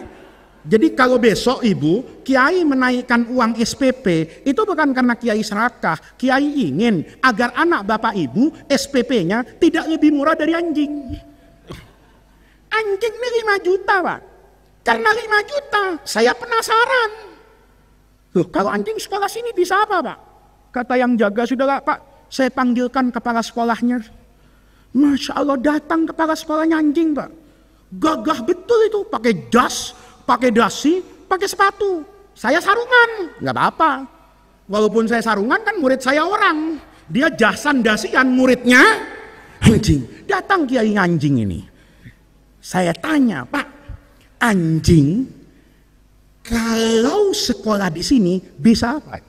Jadi kalau besok Ibu, Kiai menaikkan uang SPP, itu bukan karena Kiai serakah. Kiai ingin agar anak Bapak Ibu SPP-nya tidak lebih murah dari anjing. Anjing ini 5 juta, Pak. Karena 5 juta, saya penasaran. Loh, kalau anjing sekolah sini bisa apa, Pak? Kata yang jaga, sudahlah Pak, saya panggilkan kepala sekolahnya. Masya Allah, datang kepala sekolahnya anjing, Pak. Gagah betul itu, pakai jas, pakai dasi, pakai sepatu. Saya sarungan, nggak apa-apa. Walaupun saya sarungan kan murid saya orang. Dia jasan dasian, muridnya anjing. Datang kiai anjing ini. Saya tanya, Pak, anjing kalau sekolah di sini bisa apa?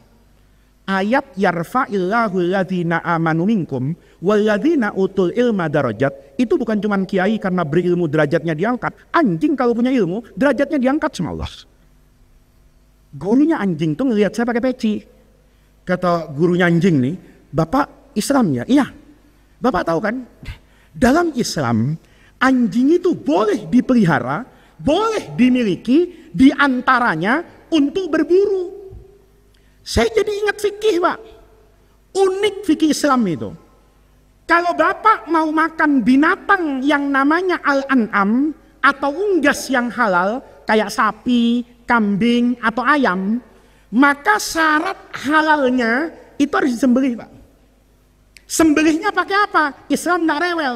Ayat yarfa'illahu alladzina amanu minkum walladzina utul ilma darajat, itu bukan cuma kiai karena berilmu derajatnya diangkat. Anjing kalau punya ilmu derajatnya diangkat sama Allah. Gurunya anjing tuh ngelihat saya pakai peci. Kata gurunya anjing nih, Bapak Islam ya? Iya. Bapak tahu kan? Dalam Islam anjing itu boleh dipelihara, boleh dimiliki, diantaranya untuk berburu. Saya jadi ingat fikih, Pak. Unik fikih Islam itu. Kalau Bapak mau makan binatang yang namanya al-an'am atau unggas yang halal, kayak sapi, kambing, atau ayam, maka syarat halalnya itu harus disembelih, Pak. Sembelihnya pakai apa? Islam nggak rewel.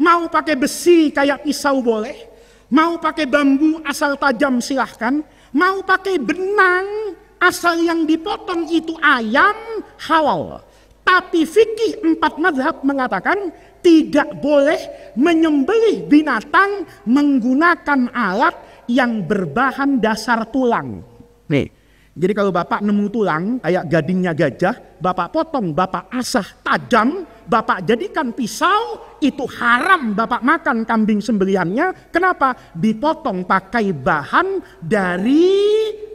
Mau pakai besi kayak pisau boleh, mau pakai bambu asal tajam silahkan, mau pakai benang asal yang dipotong itu ayam halal. Tapi fikih 4 mazhab mengatakan tidak boleh menyembelih binatang menggunakan alat yang berbahan dasar tulang. Nih, jadi kalau Bapak nemu tulang kayak gadingnya gajah, Bapak potong, Bapak asah tajam, Bapak jadikan pisau, itu haram Bapak makan kambing sembelihannya. Kenapa? Dipotong pakai bahan dari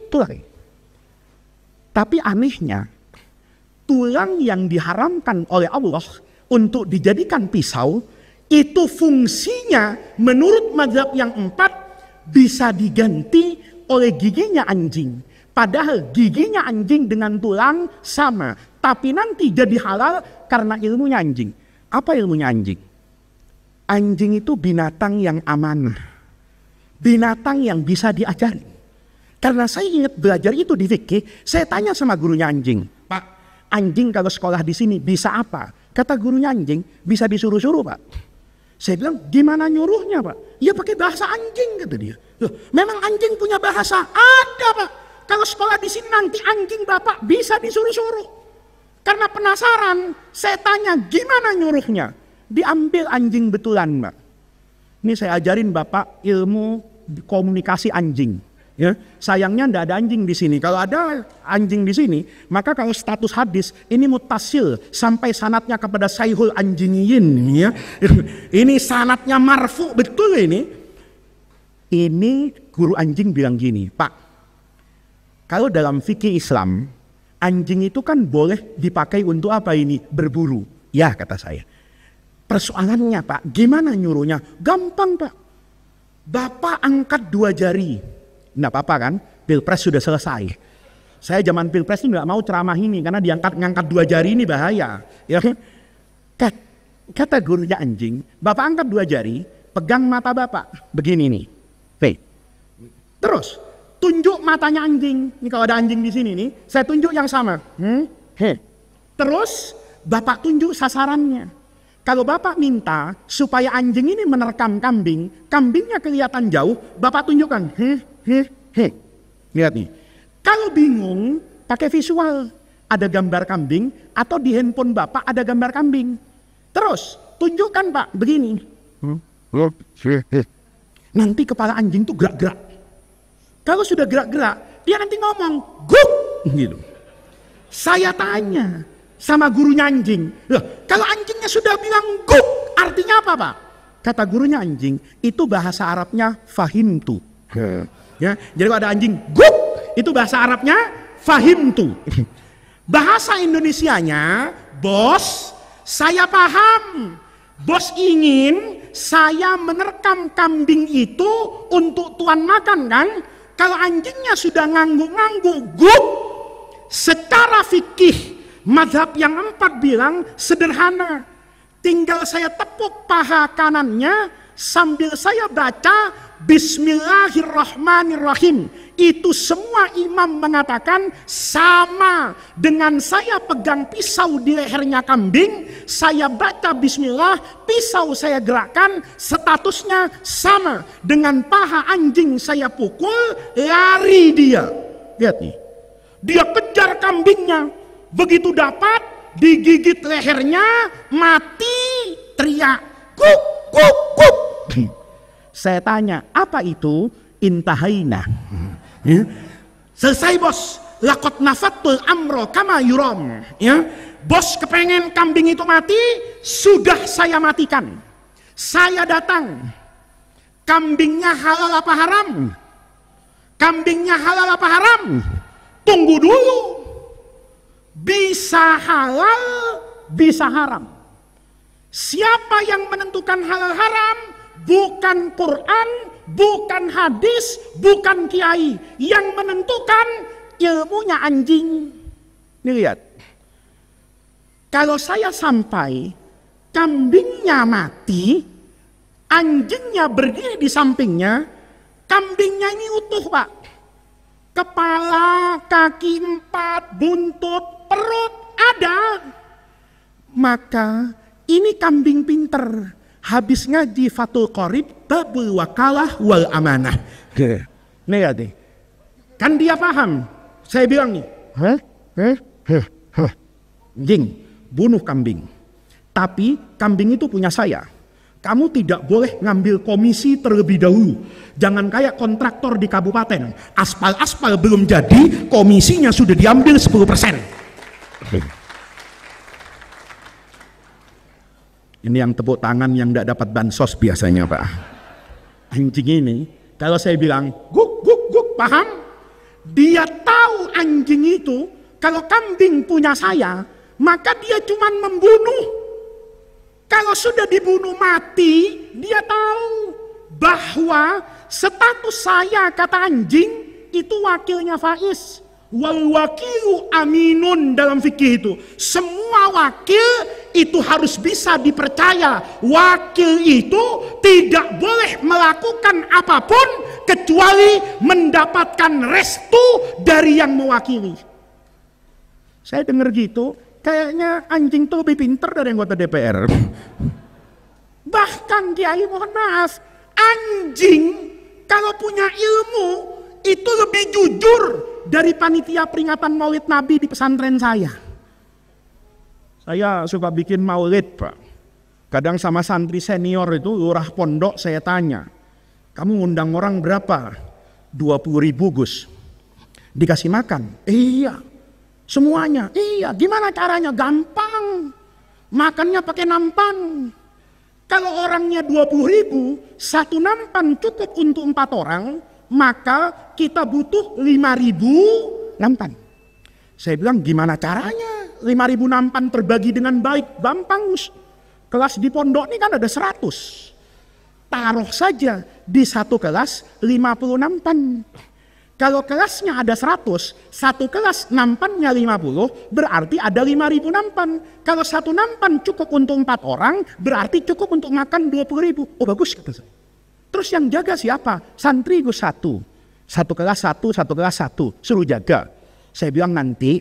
tulang. Tapi anehnya, tulang yang diharamkan oleh Allah untuk dijadikan pisau, itu fungsinya menurut mazhab yang 4 bisa diganti oleh giginya anjing. Padahal giginya anjing dengan tulang sama, tapi nanti jadi halal karena ilmunya anjing. Apa ilmunya anjing? Anjing itu binatang yang amanah, binatang yang bisa diajari. Karena saya ingat belajar itu di fikih, saya tanya sama gurunya anjing, Pak, anjing kalau sekolah di sini bisa apa? Kata gurunya anjing, bisa disuruh-suruh, Pak. Saya bilang, gimana nyuruhnya Pak? Ya pakai bahasa anjing, kata dia. Loh, memang anjing punya bahasa? Ada Pak. Kalau sekolah di sini nanti anjing Bapak bisa disuruh-suruh. Karena penasaran, saya tanya gimana nyuruhnya. Diambil anjing betulan Pak. Ini saya ajarin Bapak ilmu komunikasi anjing. Ya, sayangnya tidak ada anjing di sini. Kalau ada anjing di sini, maka kalau status hadis ini mutasil sampai sanatnya kepada Saihul Anjingiyin, ya. Ini sanatnya marfu betul ini. Ini guru anjing bilang gini, Pak. Kalau dalam fikih Islam, anjing itu kan boleh dipakai untuk apa ini? Berburu. Ya, kata saya. Persoalannya Pak, gimana nyuruhnya? Gampang Pak. Bapak angkat 2 jari. Nggak apa-apa kan, pilpres sudah selesai. Saya zaman pilpres itu nggak mau ceramah ini, karena ngangkat 2 jari ini bahaya. Ya, kata gurunya anjing, Bapak angkat 2 jari, pegang mata Bapak, begini nih. Terus, tunjuk matanya anjing. Ini kalau ada anjing di sini nih, saya tunjuk yang sama. Terus, Bapak tunjuk sasarannya. Kalau Bapak minta supaya anjing ini menerkam kambing, kambingnya kelihatan jauh, Bapak tunjukkan. Lihat nih. Kalau bingung, pakai visual. Ada gambar kambing, atau di handphone Bapak ada gambar kambing. Terus, tunjukkan Pak, begini. Nanti kepala anjing tuh gerak-gerak. Kalau sudah gerak-gerak, dia nanti ngomong, guk! Gitu. Saya tanya sama gurunya anjing, loh, kalau anjingnya sudah bilang guk, artinya apa Pak? Kata gurunya anjing, itu bahasa Arabnya fahimtu. Ya, jadi kalau ada anjing guk, itu bahasa Arabnya fahimtu. Bahasa Indonesianya, bos, saya paham. Bos ingin saya menerkam kambing itu untuk tuan makan kan? Kalau anjingnya sudah ngangguk-ngangguk guk, secara fikih mazhab yang 4 bilang sederhana. Tinggal saya tepuk paha kanannya sambil saya baca Bismillahirrahmanirrahim. Itu semua imam mengatakan sama dengan saya pegang pisau di lehernya kambing, saya baca bismillah, pisau saya gerakkan, statusnya sama dengan paha anjing saya pukul, lari dia. Lihat nih, dia kejar kambingnya, begitu dapat digigit lehernya, mati, teriak kuk kuk kuk. Saya tanya, apa itu? Intahaina. Ya. Selesai bos, lakot nafatul amro kama yurom. Ya. Bos kepengen kambing itu mati, sudah saya matikan. Saya datang. Kambingnya halal apa haram? Kambingnya halal apa haram? Tunggu dulu. Bisa halal, bisa haram. Siapa yang menentukan halal haram? Bukan Quran, bukan hadis, bukan kiai. Yang menentukan ilmunya anjing. Ini lihat. Kalau saya sampai kambingnya mati, anjingnya berdiri di sampingnya, kambingnya ini utuh Pak. Kepala, kaki 4, buntut, perut ada. Maka ini kambing pinter. Habis ngaji Fathul Qorib, babul wakalah wal amanah. Nih ya deh. Kan dia paham. Saya bilang nih, anjing, bunuh kambing. Tapi kambing itu punya saya. Kamu tidak boleh ngambil komisi terlebih dahulu. Jangan kayak kontraktor di kabupaten. Aspal-aspal belum jadi, komisinya sudah diambil 10%. Ini yang tepuk tangan yang tidak dapat bansos biasanya Pak. Anjing ini, kalau saya bilang guk guk guk, paham? Dia tahu anjing itu kalau kambing punya saya, maka dia cuma membunuh. Kalau sudah dibunuh mati, dia tahu bahwa status saya, kata anjing, itu wakilnya Faiz. Wal wakilu aminun dalam fikih itu. Semua wakil itu harus bisa dipercaya. Wakil itu tidak boleh melakukan apapun kecuali mendapatkan restu dari yang mewakili. Saya dengar gitu, kayaknya anjing tuh lebih pintar dari anggota DPR. Bahkan Kiai mohon maaf, anjing kalau punya ilmu itu lebih jujur dari panitia peringatan Maulid Nabi di pesantren saya. Saya suka bikin maulid, Pak. Kadang sama santri senior itu, lurah pondok, saya tanya, kamu ngundang orang berapa? 20.000 Gus. Dikasih makan? Iya. Semuanya? Iya. Gimana caranya? Gampang. Makannya pakai nampan. Kalau orangnya 20.000, satu nampan cukup untuk 4 orang, maka kita butuh 5.000 nampan. Saya bilang gimana caranya? 5.000 nampan terbagi dengan baik, gampang. Kelas di pondok ini kan ada 100. Taruh saja di satu kelas 50 nampan. Kalau kelasnya ada 100, satu kelas nampannya 50, berarti ada 5.000 nampan. Kalau satu nampan cukup untuk 4 orang, berarti cukup untuk makan 20.000. Oh bagus kata saya. Terus yang jaga siapa? Santri Gus 1. Satu kelas 1, satu kelas 1. Suruh jaga. Saya bilang nanti,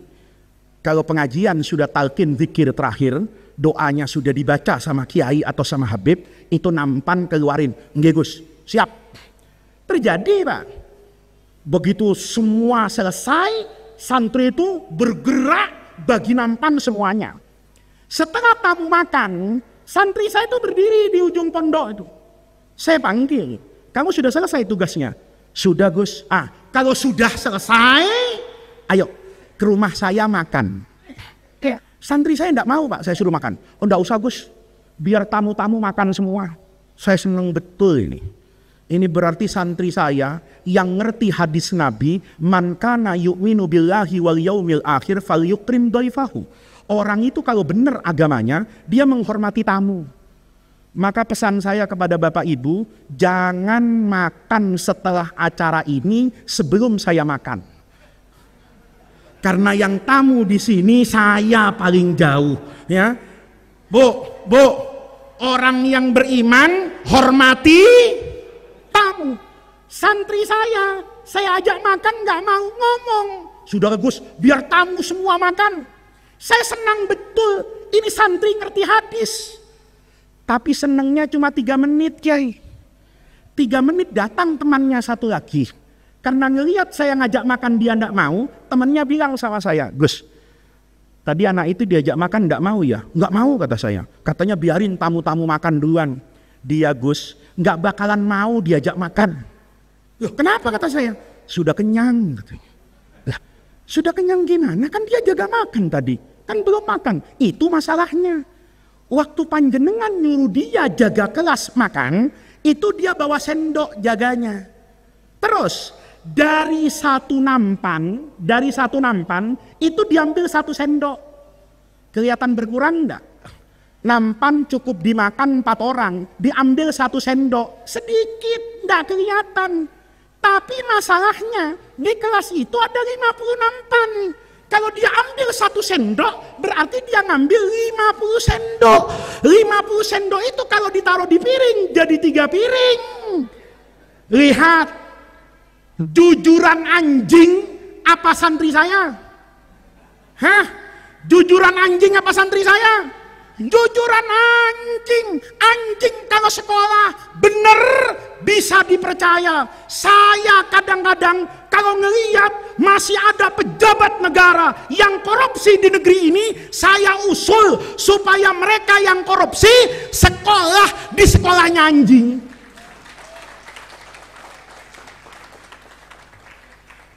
kalau pengajian sudah talqin zikir terakhir, doanya sudah dibaca sama kiai atau sama habib, itu nampan keluarin. Nggih Gus, siap. Terjadi Pak. Begitu semua selesai, santri itu bergerak bagi nampan semuanya. Setelah tamu makan, santri saya itu berdiri di ujung pondok itu. Saya panggil, kamu sudah selesai tugasnya? Sudah Gus. Kalau sudah selesai, ayo ke rumah saya makan. Santri saya tidak mau Pak, saya suruh makan. Oh tidak usah Gus, biar tamu-tamu makan semua. Saya senang betul ini. Ini berarti santri saya yang ngerti hadis Nabi, man kana yu'minu billahi wal yaumil akhir falyukrim dhaifahu. Orang itu kalau benar agamanya, dia menghormati tamu. Maka pesan saya kepada Bapak Ibu, jangan makan setelah acara ini sebelum saya makan. Karena yang tamu di sini saya paling jauh, ya. Bu, orang yang beriman hormati tamu. Santri saya ajak makan nggak mau ngomong. Sudah Gus, biar tamu semua makan. Saya senang betul, ini santri ngerti hadis. Tapi senangnya cuma 3 menit Kiai. 3 menit datang temannya satu lagi. Karena ngelihat saya ngajak makan dia ndak mau, temannya bilang sama saya, Gus, tadi anak itu diajak makan ndak mau ya? Nggak mau kata saya. Katanya biarin tamu-tamu makan duluan. Dia Gus, nggak bakalan mau diajak makan. Loh, kenapa kata saya? Sudah kenyang katanya. Lah, sudah kenyang gimana? Kan dia jaga makan tadi. Kan belum makan. Itu masalahnya. Waktu panjenengan nyuruh dia jaga kelas makan, itu dia bawa sendok jaganya. Terus dari satu nampan itu diambil 1 sendok. Kelihatan berkurang enggak? Nampan cukup dimakan 4 orang, diambil 1 sendok, sedikit, enggak kelihatan. Tapi masalahnya di kelas itu ada 50 nampan. Kalau dia ambil 1 sendok, berarti dia ngambil 50 sendok. 50 sendok itu kalau ditaruh di piring, jadi 3 piring. Lihat, jujuran anjing apa santri saya? Hah? Jujuran anjing apa santri saya? Jujuran anjing. Anjing kalau sekolah bener bisa dipercaya. Saya kadang-kadang kalau ngelihat masih ada pejabat negara yang korupsi di negeri ini, saya usul supaya mereka yang korupsi sekolah di sekolahnya anjing.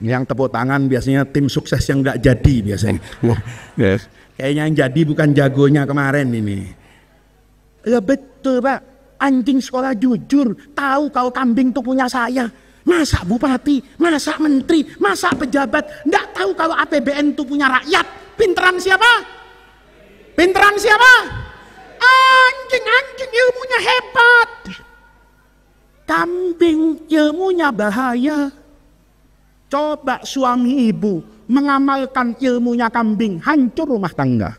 Yang tepuk tangan biasanya tim sukses yang nggak jadi biasanya. Yes. Kayaknya yang jadi bukan jagonya kemarin ini. Ya betul Pak, anjing sekolah jujur, tahu kalau kambing itu punya saya. Masa bupati, masa menteri, masa pejabat nggak tahu kalau APBN itu punya rakyat? Pinteran siapa? Pinteran siapa? Anjing ilmunya hebat. Kambing ilmunya bahaya. Coba suami ibu mengamalkan ilmunya kambing, hancur rumah tangga.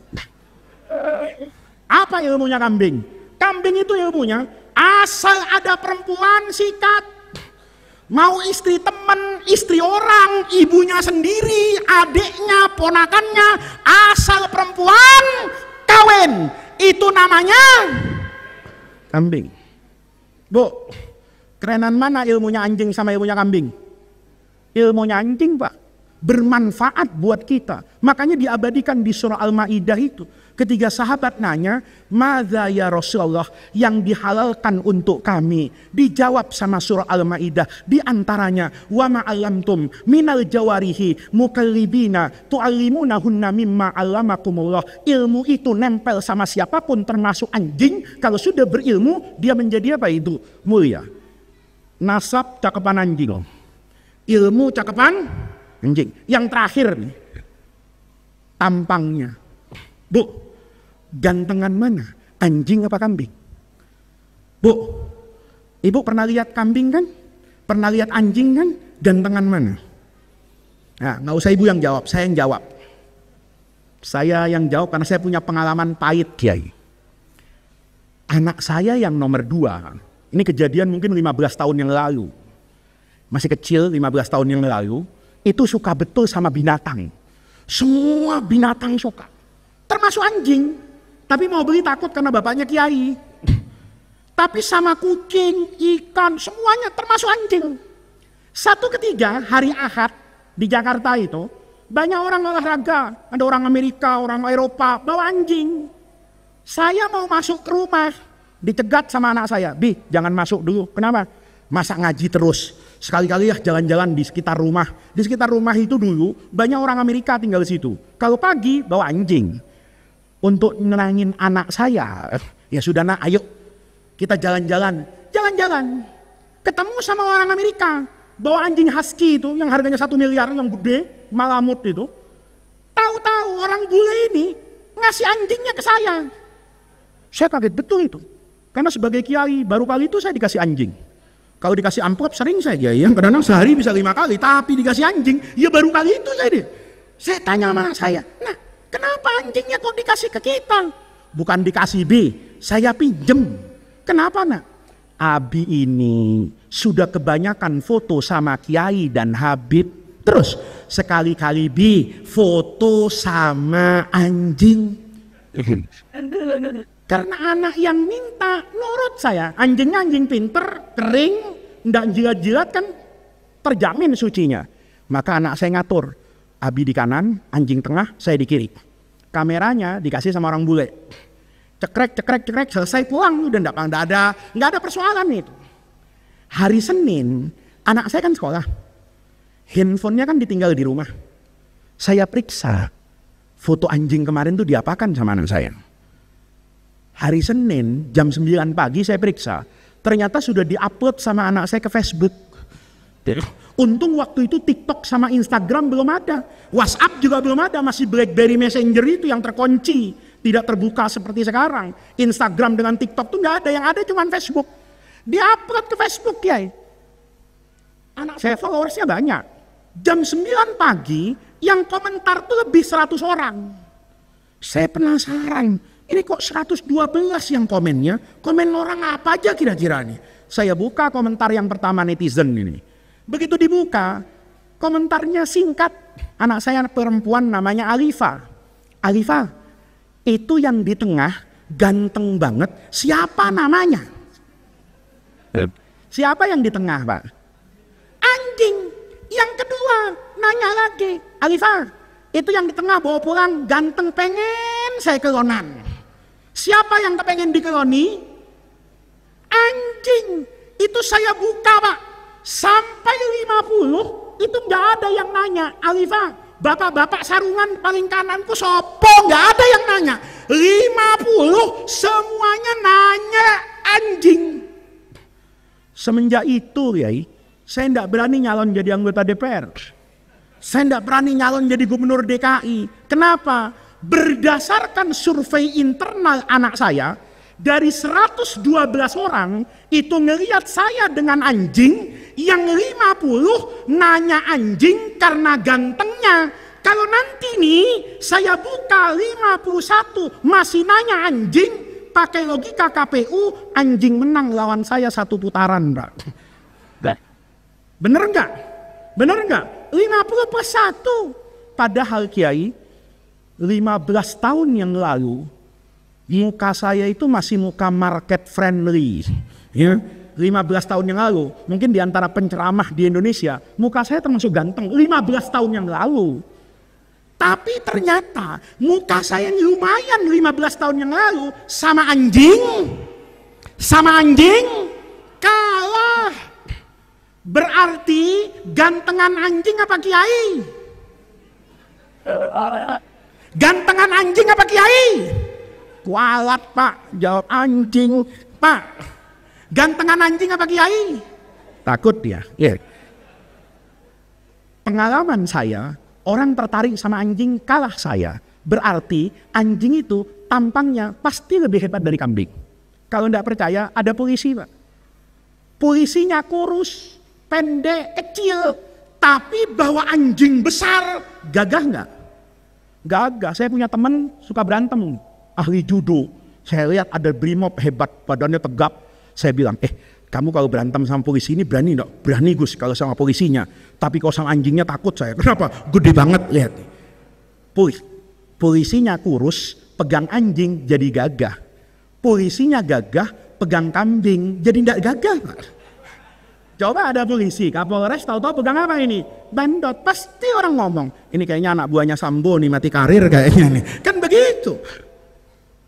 Apa ilmunya kambing? Kambing itu ilmunya, asal ada perempuan sikat. Mau istri teman, istri orang, ibunya sendiri, adiknya, ponakannya, asal perempuan kawin. Itu namanya Kambing. Bu, kerenan mana ilmunya anjing sama ilmunya kambing? Ilmunya anjing, Pak. Bermanfaat buat kita. Makanya diabadikan di surah Al-Ma'idah itu. Ketika sahabat nanya, "Madza ya Rasulullah yang dihalalkan untuk kami?" Dijawab sama surah Al-Ma'idah. Di antaranya, "Wa ma'alamtum minal jawarihi mukallibina tu'allimunahunna mimma 'allamakumullah." Ilmu itu nempel sama siapapun termasuk anjing. Kalau sudah berilmu, dia menjadi apa itu? Mulia. Nasab cakepan anjing. Ilmu cakepan anjing. Yang terakhir nih, tampangnya. Bu, gantengan mana? Anjing apa kambing? Bu, ibu pernah lihat kambing kan? Pernah lihat anjing kan? Gantengan mana? Nah, nggak usah ibu yang jawab, saya yang jawab. Saya yang jawab karena saya punya pengalaman pahit, Kiai. Anak saya yang nomor 2, ini kejadian mungkin 15 tahun yang lalu. Masih kecil, 15 tahun yang lalu, itu suka betul sama binatang. Semua binatang suka. Termasuk anjing. Tapi mau beli takut karena bapaknya kiai. Tapi sama kucing, ikan, semuanya termasuk anjing. Satu ketiga, hari Ahad di Jakarta itu, banyak orang olahraga. Ada orang Amerika, orang Eropa, bawa anjing. Saya mau masuk ke rumah, dicegat sama anak saya. "Bi, jangan masuk dulu." Kenapa? Masa ngaji terus? Sekali-kali ya jalan-jalan di sekitar rumah. Di sekitar rumah itu dulu banyak orang Amerika tinggal di situ. Kalau pagi bawa anjing. Untuk nenangin anak saya, ya sudah nak, ayo kita jalan-jalan. Jalan-jalan. Ketemu sama orang Amerika. Bawa anjing husky itu yang harganya 1 miliar, yang gede, malamut itu. Tahu-tahu orang bule ini ngasih anjingnya ke saya. Saya kaget betul itu. Karena sebagai kiai baru kali itu saya dikasih anjing. Kalau dikasih amplop sering saja ya, kadang-kadang sehari bisa 5 kali, tapi dikasih anjing, ya baru kali itu saya deh. Saya tanya sama saya, "Nah, kenapa anjingnya kok dikasih ke kita?" "Bukan dikasih, B, saya pinjem." "Kenapa, nak?" "Abi ini sudah kebanyakan foto sama Kiai dan Habib. Terus sekali-kali B foto sama anjing." Karena anak yang minta, nurut saya. Anjingnya anjing pinter, kering, ndak jilat-jilat kan, terjamin sucinya. Maka anak saya ngatur, Abi di kanan, anjing tengah, saya di kiri. Kameranya dikasih sama orang bule. Cekrek, selesai pulang, udah nggak ada persoalan itu. Hari Senin, anak saya kan sekolah. Handphonenya kan ditinggal di rumah. Saya periksa, foto anjing kemarin tuh diapakan sama anak saya. Hari Senin jam 9 pagi saya periksa, ternyata sudah diupload sama anak saya ke Facebook. Untung waktu itu TikTok sama Instagram belum ada, WhatsApp juga belum ada, masih BlackBerry Messenger itu yang terkunci, tidak terbuka seperti sekarang. Instagram dengan TikTok tuh nggak ada, yang ada cuma Facebook. Diupload ke Facebook, ya. Anak saya followersnya banyak. Jam 9 pagi yang komentar tuh lebih 100 orang. Saya penasaran. Ini kok 112 yang komennya? Komen orang apa aja kira-kira nih? Saya buka komentar yang pertama netizen ini. Begitu dibuka, komentarnya singkat. Anak saya perempuan namanya Alifa. "Alifa, itu yang di tengah ganteng banget. Siapa namanya?" "Siapa yang di tengah, Pak?" "Anjing." Yang kedua nanya lagi, "Alifa, itu yang di tengah bawa pulang ganteng, pengen saya kelonan." "Siapa yang kepengen dikeloni?" "Anjing." Itu saya buka, Pak, sampai 50 itu nggak ada yang nanya, "Alifa, bapak-bapak sarungan paling kananku sopo?" Nggak ada yang nanya. 50 semuanya nanya anjing. Semenjak itu, ya, saya nggak berani nyalon jadi anggota DPR. Saya nggak berani nyalon jadi gubernur DKI. Kenapa? Berdasarkan survei internal anak saya, dari 112 orang itu ngelihat saya dengan anjing, yang 50 nanya anjing karena gantengnya. Kalau nanti nih saya buka 51 masih nanya anjing, pakai logika KPU, anjing menang lawan saya 1 putaran, Pak. Bener nggak? Bener nggak? 50+1. Padahal, Kiai, 15 tahun yang lalu, Muka saya itu masih muka market friendly. Ya, 15 tahun yang lalu, mungkin di antara penceramah di Indonesia, muka saya termasuk ganteng 15 tahun yang lalu. Tapi ternyata muka saya lumayan 15 tahun yang lalu sama anjing kalah. Berarti gantengan anjing apa kiai? Gantengan anjing apa kiai? Kualat Pak, jawab anjing Pak. Gantengan anjing apa kiai? Takut dia. Yeah. Pengalaman saya, orang tertarik sama anjing kalah saya. Berarti anjing itu tampangnya pasti lebih hebat dari kambing. Kalau tidak percaya, ada polisi Pak. Polisinya kurus, pendek, kecil. Tapi bawa anjing besar, gagah nggak? Gagah. Saya punya teman suka berantem, ahli judo. Saya lihat ada brimob hebat, badannya tegap. Saya bilang, kamu kalau berantem sama polisi ini berani enggak? Berani Gus kalau sama polisinya. Tapi kalau sama anjingnya takut saya. Kenapa? Gede banget, lihat. Polisinya kurus, pegang anjing jadi gagah. Polisinya gagah, pegang kambing jadi enggak gagah. Coba ada polisi, Kapolres tahu-tahu pegang apa ini? Bandot. Pasti orang ngomong, ini kayaknya anak buahnya Sambo nih, mati karir kayaknya nih. Kan begitu.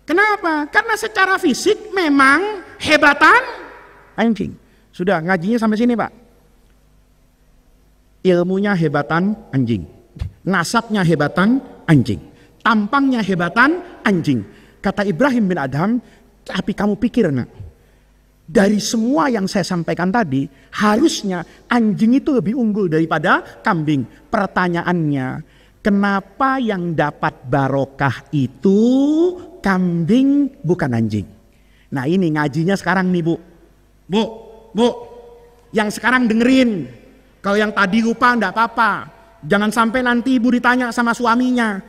Kenapa? Karena secara fisik memang hebatan anjing. Sudah ngajinya sampai sini Pak. Ilmunya hebatan anjing. Nasabnya hebatan anjing. Tampangnya hebatan anjing. Kata Ibrahim bin Adham, tapi kamu pikir nak, dari semua yang saya sampaikan tadi, harusnya anjing itu lebih unggul daripada kambing. Pertanyaannya, kenapa yang dapat barokah itu kambing bukan anjing? Nah ini ngajinya sekarang nih Bu. Bu, yang sekarang dengerin. Kalau yang tadi lupa enggak apa-apa. Jangan sampai nanti ibu ditanya sama suaminya,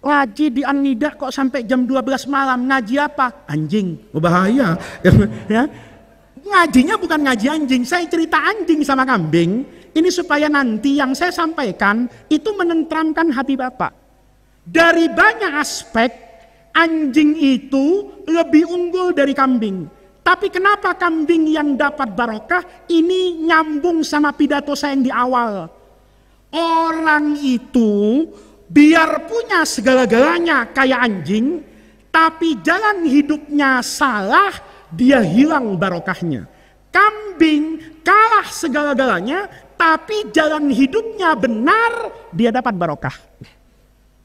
ngaji di An-Nida kok sampai jam 12 malam, ngaji apa? Anjing, bahaya. Ya. Ngajinya bukan ngaji anjing, saya cerita anjing sama kambing. Ini supaya nanti yang saya sampaikan itu menenteramkan hati Bapak. Dari banyak aspek, anjing itu lebih unggul dari kambing. Tapi kenapa kambing yang dapat barokah? Ini nyambung sama pidato saya yang di awal. Orang itu biar punya segala-galanya kayak anjing, tapi jalan hidupnya salah, dia hilang barokahnya. Kambing kalah segala-galanya, tapi jalan hidupnya benar, dia dapat barokah.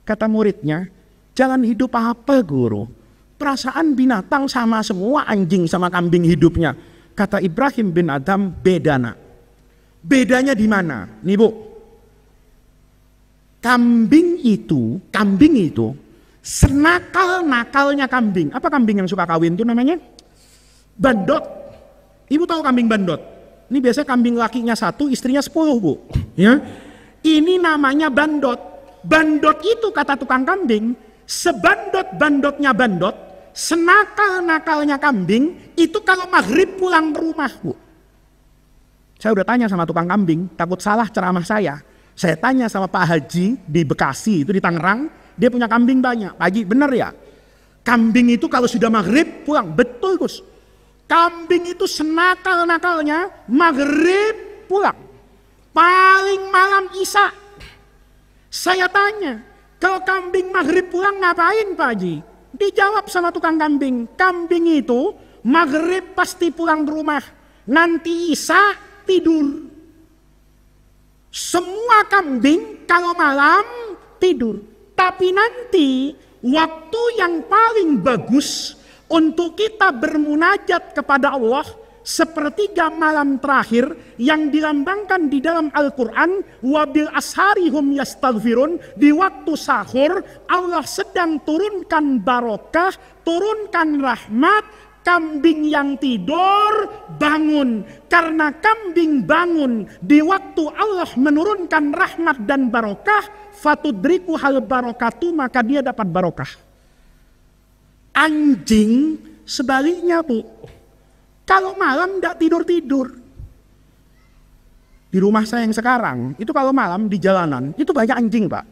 Kata muridnya, jalan hidup apa guru? Perasaan binatang sama semua, anjing sama kambing hidupnya. Kata Ibrahim bin Adham, beda nak. Bedanya di mana? Nih Bu, kambing itu senakal-nakalnya kambing. Apa kambing yang suka kawin itu namanya? Bandot. Ibu tahu kambing bandot? Ini biasanya kambing lakinya 1, istrinya 10 Bu. Ya. Ini namanya bandot. Bandot itu kata tukang kambing, sebandot-bandotnya bandot, senakal-nakalnya kambing, itu kalau maghrib pulang ke rumah Bu. Saya udah tanya sama tukang kambing, takut salah ceramah saya. Saya tanya sama Pak Haji di Bekasi, itu di Tangerang, dia punya kambing banyak. Pak Haji, bener ya? Kambing itu kalau sudah maghrib pulang. Betul Gus. Kambing itu senakal-nakalnya maghrib pulang. Paling malam Isya. Saya tanya, kalau kambing maghrib pulang ngapain Pak Haji? Dijawab sama tukang kambing, kambing itu maghrib pasti pulang ke rumah. Nanti Isya tidur. Semua kambing kalau malam tidur. Tapi nanti waktu yang paling bagus untuk kita bermunajat kepada Allah, sepertiga malam terakhir yang dilambangkan di dalam Al-Quran, wabil asharihum yastaghfirun, di waktu sahur Allah sedang turunkan barokah, turunkan rahmat. Kambing yang tidur bangun, karena kambing bangun di waktu Allah menurunkan rahmat dan barokah, fatudriku hal barokatu, maka dia dapat barokah. Anjing sebaliknya Bu, kalau malam tidak tidur-tidur. Di rumah saya yang sekarang, itu kalau malam di jalanan, itu banyak anjing Pak.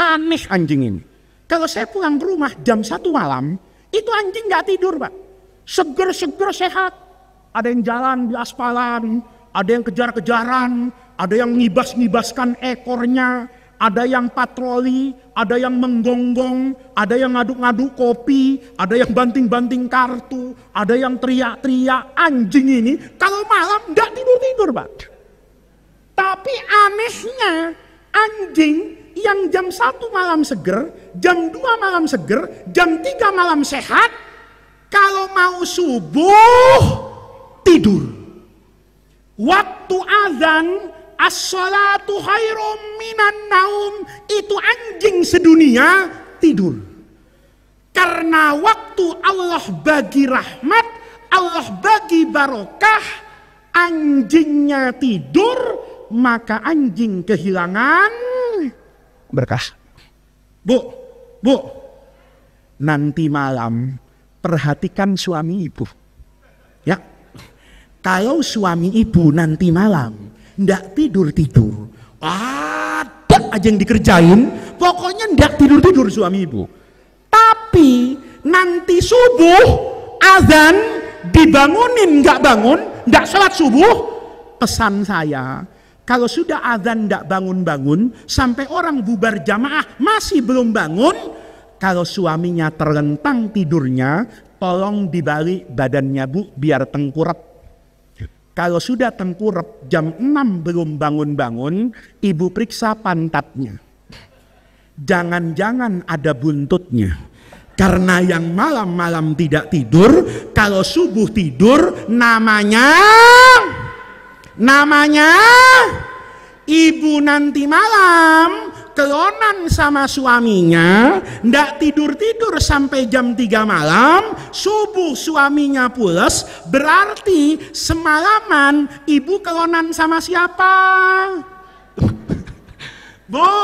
Aneh anjing ini. Kalau saya pulang ke rumah jam 1 malam, Itu anjing nggak tidur, Pak. Seger-seger sehat. Ada yang jalan di aspalan, ada yang kejar-kejaran, ada yang ngibas-ngibaskan ekornya, ada yang patroli, ada yang menggonggong, ada yang ngaduk-ngaduk kopi, ada yang banting-banting kartu, ada yang teriak-teriak. Anjing ini kalau malam nggak tidur-tidur, Pak. Tapi anehnya anjing yang jam 1 malam seger, jam 2 malam seger, jam 3 malam sehat, kalau mau subuh tidur. Waktu azan as-salatu khairum minan naum, itu anjing sedunia tidur. Karena waktu Allah bagi rahmat, Allah bagi barokah, anjingnya tidur, maka anjing kehilangan berkah. Bu, nanti malam perhatikan suami ibu. Ya, kalau suami ibu nanti malam ndak tidur-tidur, ada aja yang dikerjain, pokoknya ndak tidur-tidur suami ibu. Tapi nanti subuh azan dibangunin nggak bangun, ndak sholat subuh, pesan saya, kalau sudah azan ndak bangun-bangun sampai orang bubar jamaah masih belum bangun, kalau suaminya terlentang tidurnya, tolong dibalik badannya, Bu, biar tengkurap. Kalau sudah tengkurap jam 6 belum bangun-bangun, ibu periksa pantatnya. Jangan-jangan ada buntutnya. Karena yang malam-malam tidak tidur, kalau subuh tidur, namanya ibu nanti malam kelonan sama suaminya, ndak tidur-tidur sampai jam 3 malam, subuh suaminya pules, berarti semalaman ibu kelonan sama siapa? Bu,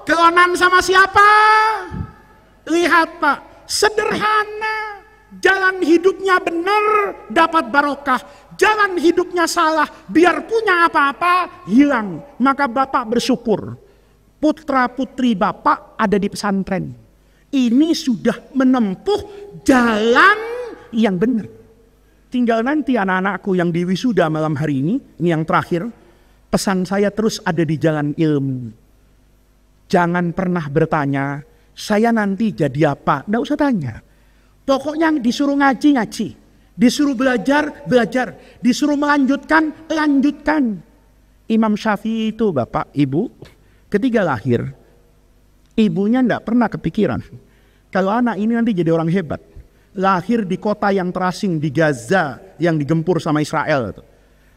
kelonan sama siapa? Lihat, Pak, sederhana, jalan hidupnya benar dapat barokah, jalan hidupnya salah, biar punya apa-apa hilang. Maka Bapak bersyukur, putra putri Bapak ada di pesantren. Ini sudah menempuh jalan yang benar. Tinggal nanti anak-anakku yang di wisuda malam hari ini yang terakhir, pesan saya terus ada di jalan ilmu. Jangan pernah bertanya, saya nanti jadi apa? Nggak usah tanya. Pokoknya disuruh ngaji, disuruh belajar, disuruh melanjutkan, lanjutkan. Imam Syafi'i itu Bapak, Ibu, ketika lahir, ibunya tidak pernah kepikiran kalau anak ini nanti jadi orang hebat. Lahir di kota yang terasing di Gaza yang digempur sama Israel.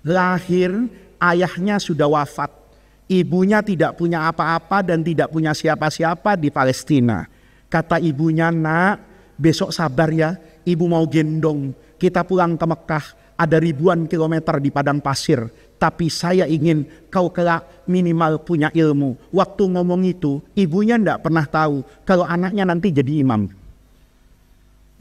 Lahir, ayahnya sudah wafat. Ibunya tidak punya apa-apa dan tidak punya siapa-siapa di Palestina. Kata ibunya, nak, besok sabar ya, ibu mau gendong. Kita pulang ke Mekah, ada ribuan kilometer di padang pasir. Tapi saya ingin kau kelak minimal punya ilmu. Waktu ngomong itu, ibunya tidak pernah tahu kalau anaknya nanti jadi imam.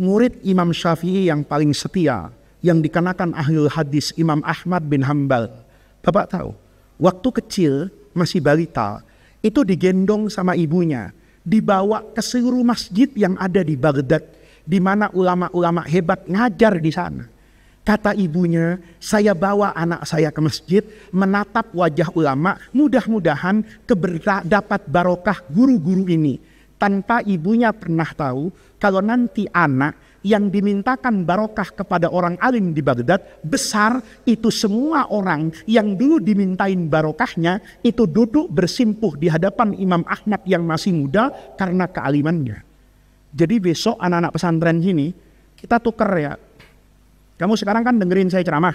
Murid Imam Syafi'i yang paling setia, yang dikenakan ahlul hadis, Imam Ahmad bin Hambal. Bapak tahu, waktu kecil, masih balita, itu digendong sama ibunya, dibawa ke seluruh masjid yang ada di Baghdad, di mana ulama-ulama hebat ngajar di sana. Kata ibunya, saya bawa anak saya ke masjid, menatap wajah ulama, mudah-mudahan dapat barokah guru-guru ini. Tanpa ibunya pernah tahu, kalau nanti anak yang dimintakan barokah kepada orang alim di Baghdad, besar, itu semua orang yang dulu dimintain barokahnya, itu duduk bersimpuh di hadapan Imam Ahmad yang masih muda karena kealimannya. Jadi besok anak-anak pesantren sini, kita tuker ya. Kamu sekarang kan dengerin saya ceramah.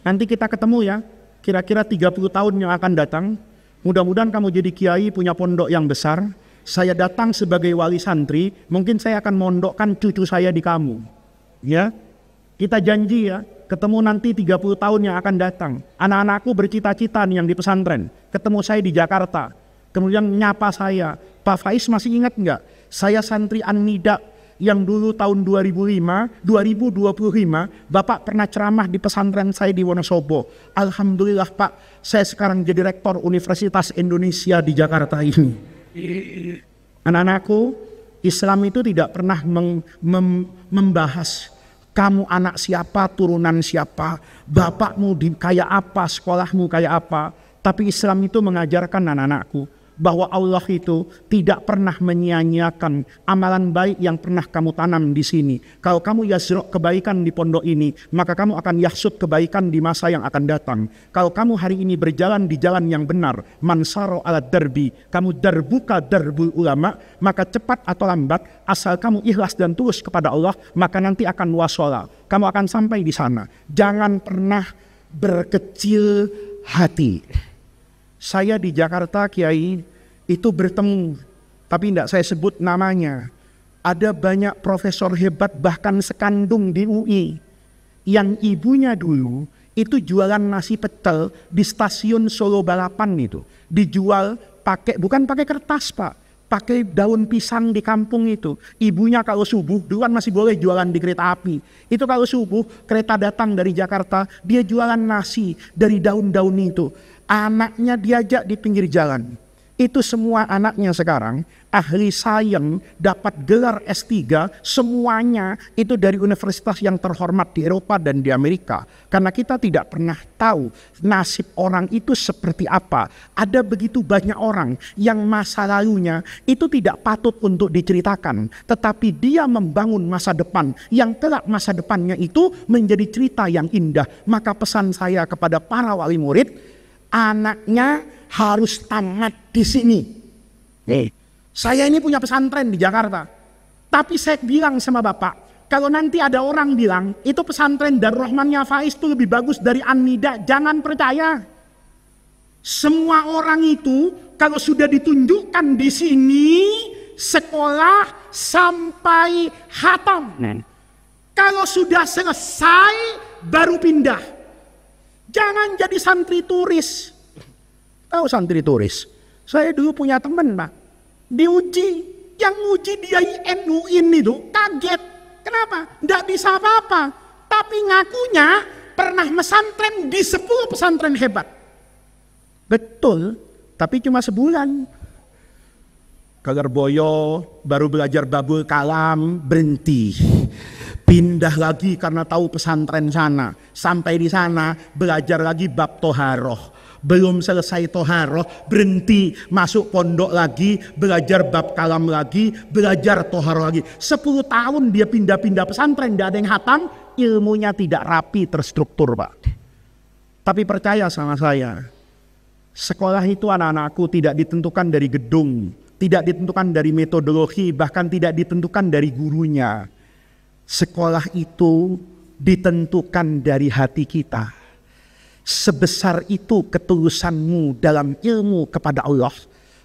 Nanti kita ketemu ya, kira-kira 30 tahun yang akan datang. Mudah-mudahan kamu jadi kiai, punya pondok yang besar. Saya datang sebagai wali santri, mungkin saya akan mondokkan cucu saya di kamu. Ya, kita janji ya, ketemu nanti 30 tahun yang akan datang. Anak-anakku bercita-cita nih yang di pesantren, ketemu saya di Jakarta. Kemudian nyapa saya, Pak Faiz masih ingat nggak? Saya santri An-Nida yang dulu tahun 2005, Bapak pernah ceramah di pesantren saya di Wonosobo. Alhamdulillah Pak, saya sekarang jadi rektor Universitas Indonesia di Jakarta ini. Anak-anakku, Islam itu tidak pernah membahas kamu anak siapa, turunan siapa, bapakmu kayak apa, sekolahmu kayak apa. Tapi Islam itu mengajarkan anak-anakku bahwa Allah itu tidak pernah menyia-nyiakan amalan baik yang pernah kamu tanam di sini. Kalau kamu yazrok kebaikan di pondok ini, maka kamu akan yahsud kebaikan di masa yang akan datang. Kalau kamu hari ini berjalan di jalan yang benar, mansaro ala darbi, kamu darbuka darbul ulama, maka cepat atau lambat, asal kamu ikhlas dan tulus kepada Allah, maka nanti akan wasola. Kamu akan sampai di sana. Jangan pernah berkecil hati. Saya di Jakarta, Kiai, itu bertemu, tapi tidak saya sebut namanya. Ada banyak profesor hebat, bahkan sekandung di UI, yang ibunya dulu itu jualan nasi pecel di stasiun Solo Balapan itu. Dijual bukan pakai kertas Pak, pakai daun pisang di kampung itu. Ibunya kalau subuh, dulu kan masih boleh jualan di kereta api. Itu kalau subuh, kereta datang dari Jakarta, dia jualan nasi dari daun-daun itu. Anaknya diajak di pinggir jalan. Itu semua anaknya sekarang ahli sains, dapat gelar S3, semuanya itu dari universitas yang terhormat di Eropa dan di Amerika. Karena kita tidak pernah tahu nasib orang itu seperti apa. Ada begitu banyak orang yang masa lalunya itu tidak patut untuk diceritakan, tetapi dia membangun masa depan yang kelak masa depannya itu menjadi cerita yang indah. Maka pesan saya kepada para wali murid, anaknya harus tamat di sini. Saya ini punya pesantren di Jakarta. Tapi saya bilang sama Bapak, kalau nanti ada orang bilang, itu pesantren Darul Rahmannya Faiz itu lebih bagus dari An-Nida, jangan percaya. Semua orang itu, kalau sudah ditunjukkan di sini, sekolah sampai khatam. Kalau sudah selesai, baru pindah. Jangan jadi santri turis. Tahu santri turis? Saya dulu punya teman Pak, diuji, yang uji dia NUIN itu kaget. Kenapa? Nggak bisa apa-apa. Tapi ngakunya pernah mesantren di 10 pesantren hebat. Betul, tapi cuma sebulan. Kagarboyo baru belajar babul kalam, berhenti. Pindah lagi karena tahu pesantren sana. Sampai di sana belajar lagi bab toharoh. Belum selesai toharoh, berhenti, masuk pondok lagi, belajar bab kalam lagi, belajar toharoh lagi. 10 tahun dia pindah-pindah pesantren, tidak ada yang hatam, ilmunya tidak rapi, terstruktur Pak. Tapi percaya sama saya, sekolah itu anak-anakku tidak ditentukan dari gedung, tidak ditentukan dari metodologi, bahkan tidak ditentukan dari gurunya. Sekolah itu ditentukan dari hati kita. Sebesar itu ketulusanmu dalam ilmu kepada Allah,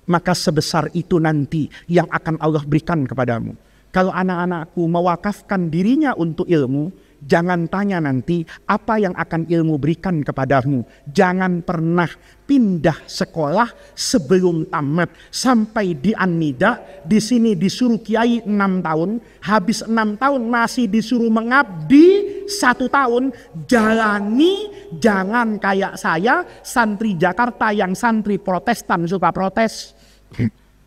maka sebesar itu nanti yang akan Allah berikan kepadamu. Kalau anak-anakku mewakafkan dirinya untuk ilmu, jangan tanya nanti apa yang akan ilmu berikan kepadamu. Jangan pernah pindah sekolah sebelum tamat. Sampai di An-Nida, di sini disuruh kiai 6 tahun, habis 6 tahun masih disuruh mengabdi 1 tahun. Jalani, jangan kayak saya, santri Jakarta yang santri Protestan suka protes.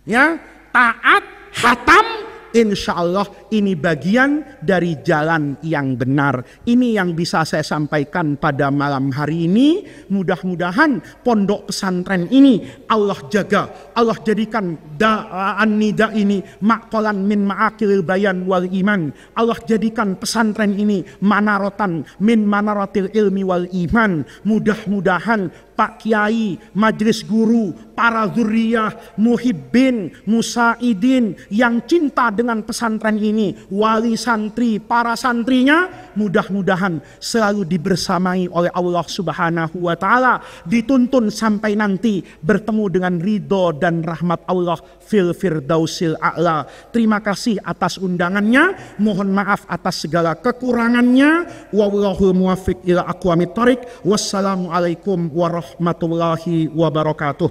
Ya, taat, hatam. Insya Allah ini bagian dari jalan yang benar. Ini yang bisa saya sampaikan pada malam hari ini. Mudah-mudahan pondok pesantren ini Allah jaga. Allah jadikan An-Nida ini maqalan min ma'akil bayan wal iman. Allah jadikan pesantren ini manarotan min manaratil ilmi wal iman. Mudah-mudahan Pak Kiai, majelis guru, para zuriyah, muhibbin, musaidin yang cinta dengan pesantren ini, wali santri, para santrinya, mudah-mudahan selalu dibersamai oleh Allah Subhanahu wa Ta'ala, dituntun sampai nanti bertemu dengan ridho dan rahmat Allah fil firdausil a'la. Terima kasih atas undangannya, mohon maaf atas segala kekurangannya. Wallahul muwaffiq ila aqwamit thoriq. Wassalamualaikum warahmatullahi wabarakatuh.